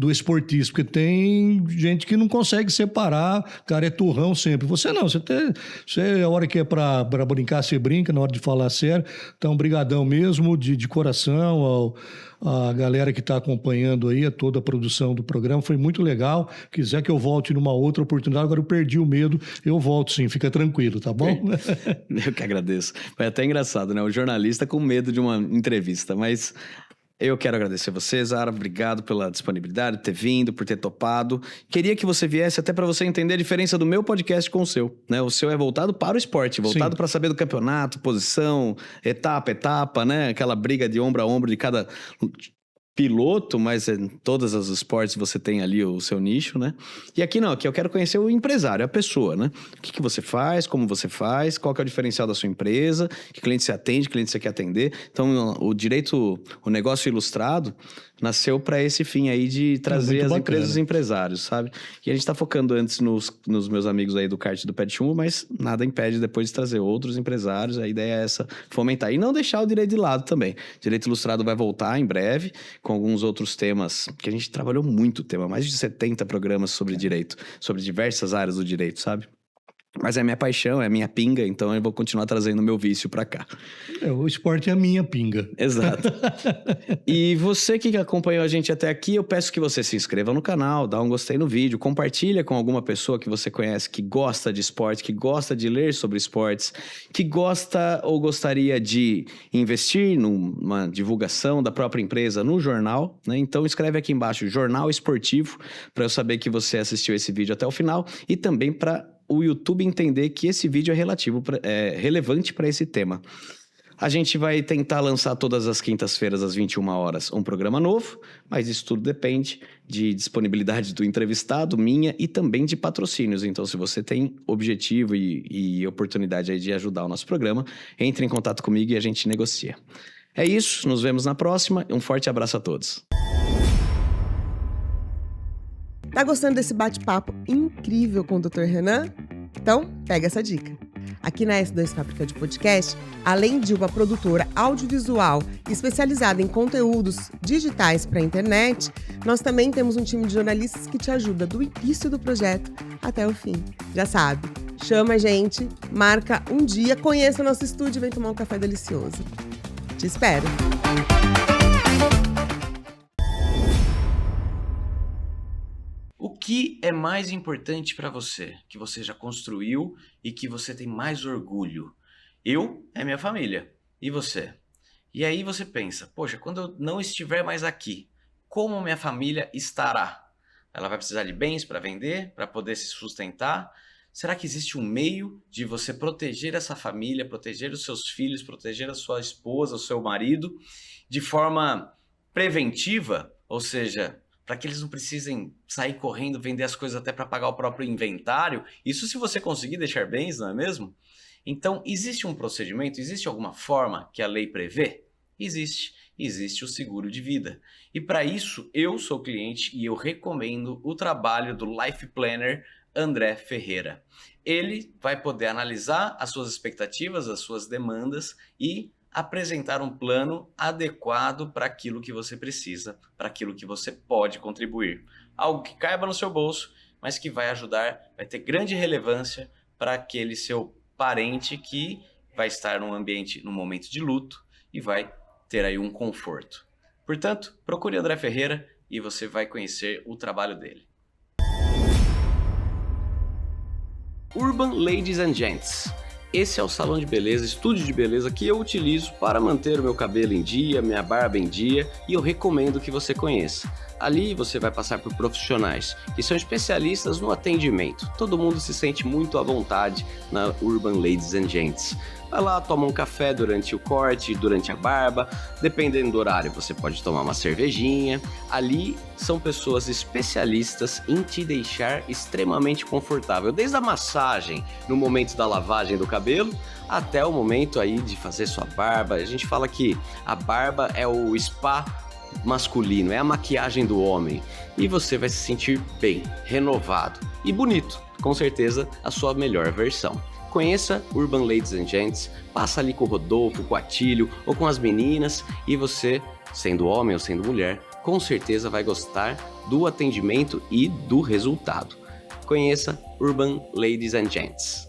esportista, porque tem gente que não consegue separar, cara, é turrão sempre. Você não, você a hora que é para brincar, você brinca, na hora de falar sério. Então, brigadão mesmo, de coração, a galera que está acompanhando aí, toda a produção do programa, foi muito legal. Quiser que eu volte numa outra oportunidade, agora eu perdi o medo, eu volto sim, fica tranquilo, tá bom? Eu que agradeço. Foi até engraçado, né? O jornalista com medo de uma entrevista, mas eu quero agradecer você, Zara. Obrigado pela disponibilidade, por ter vindo, por ter topado. Queria que você viesse até para você entender a diferença do meu podcast com o seu, né? O seu é voltado para o esporte, voltado para saber do campeonato, posição, etapa, né? Aquela briga de ombro a ombro de cada piloto, mas em todos os esportes você tem ali o seu nicho, né? E aqui não, aqui eu quero conhecer o empresário, a pessoa, né? O que você faz, como você faz, qual que é o diferencial da sua empresa, que cliente você atende, que cliente você quer atender. Então, o negócio ilustrado nasceu para esse fim aí de trazer as empresas e empresários, sabe? E a gente tá focando antes nos meus amigos aí do kart do Pé de Chumbo, mas nada impede depois de trazer outros empresários. A ideia é essa, fomentar. E não deixar o direito de lado também. Direito ilustrado vai voltar em breve, com alguns outros temas, que a gente trabalhou muito mais de 70 programas sobre direito, sobre diversas áreas do direito, sabe? Mas é minha paixão, é minha pinga, então eu vou continuar trazendo o meu vício pra cá. O esporte é a minha pinga. Exato. E você que acompanhou a gente até aqui, eu peço que você se inscreva no canal, dá um gostei no vídeo, compartilha com alguma pessoa que você conhece que gosta de esporte, que gosta de ler sobre esportes, que gosta ou gostaria de investir numa divulgação da própria empresa no jornal, né? Então escreve aqui embaixo, Jornal Esportivo, para eu saber que você assistiu esse vídeo até o final e também para o YouTube entender que esse vídeo é relevante para esse tema. A gente vai tentar lançar todas as quintas-feiras às 21 horas um programa novo, mas isso tudo depende de disponibilidade do entrevistado, minha e também de patrocínios. Então, se você tem objetivo e oportunidade aí de ajudar o nosso programa, entre em contato comigo e a gente negocia. É isso, nos vemos na próxima. Um forte abraço a todos. Tá gostando desse bate-papo incrível com o Dr. Renan? Então, pega essa dica. Aqui na S2 Fábrica de Podcast, além de uma produtora audiovisual especializada em conteúdos digitais para a internet, nós também temos um time de jornalistas que te ajuda do início do projeto até o fim. Já sabe, chama a gente, marca um dia, conheça o nosso estúdio e vem tomar um café delicioso. Te espero! O que é mais importante para você, que você já construiu e que você tem mais orgulho? Eu é minha família. E você? E aí você pensa, poxa, quando eu não estiver mais aqui, como minha família estará? Ela vai precisar de bens para vender, para poder se sustentar? Será que existe um meio de você proteger essa família, proteger os seus filhos, proteger a sua esposa, o seu marido, de forma preventiva? Ou seja, para que eles não precisem sair correndo, vender as coisas até para pagar o próprio inventário. Isso se você conseguir deixar bens, não é mesmo? Então, existe um procedimento, existe alguma forma que a lei prevê? Existe. Existe o seguro de vida. E para isso, eu sou cliente e eu recomendo o trabalho do Life Planner André Ferreira. Ele vai poder analisar as suas expectativas, as suas demandas e apresentar um plano adequado para aquilo que você precisa, para aquilo que você pode contribuir. Algo que caiba no seu bolso, mas que vai ajudar, vai ter grande relevância para aquele seu parente que vai estar num ambiente, num momento de luto e vai ter aí um conforto. Portanto, procure André Ferreira e você vai conhecer o trabalho dele. Urban Ladies and Gents. Esse é o salão de beleza, estúdio de beleza que eu utilizo para manter o meu cabelo em dia, minha barba em dia, e eu recomendo que você conheça. Ali você vai passar por profissionais que são especialistas no atendimento. Todo mundo se sente muito à vontade na Urban Ladies and Gents. Vai lá, toma um café durante o corte, durante a barba, dependendo do horário você pode tomar uma cervejinha. Ali são pessoas especialistas em te deixar extremamente confortável, desde a massagem no momento da lavagem do cabelo até o momento aí de fazer sua barba. A gente fala que a barba é o spa masculino, é a maquiagem do homem, e você vai se sentir bem, renovado e bonito, com certeza a sua melhor versão. Conheça Urban Ladies and Gents, passa ali com o Rodolfo, com o Atílio ou com as meninas, e você, sendo homem ou sendo mulher, com certeza vai gostar do atendimento e do resultado. Conheça Urban Ladies and Gents.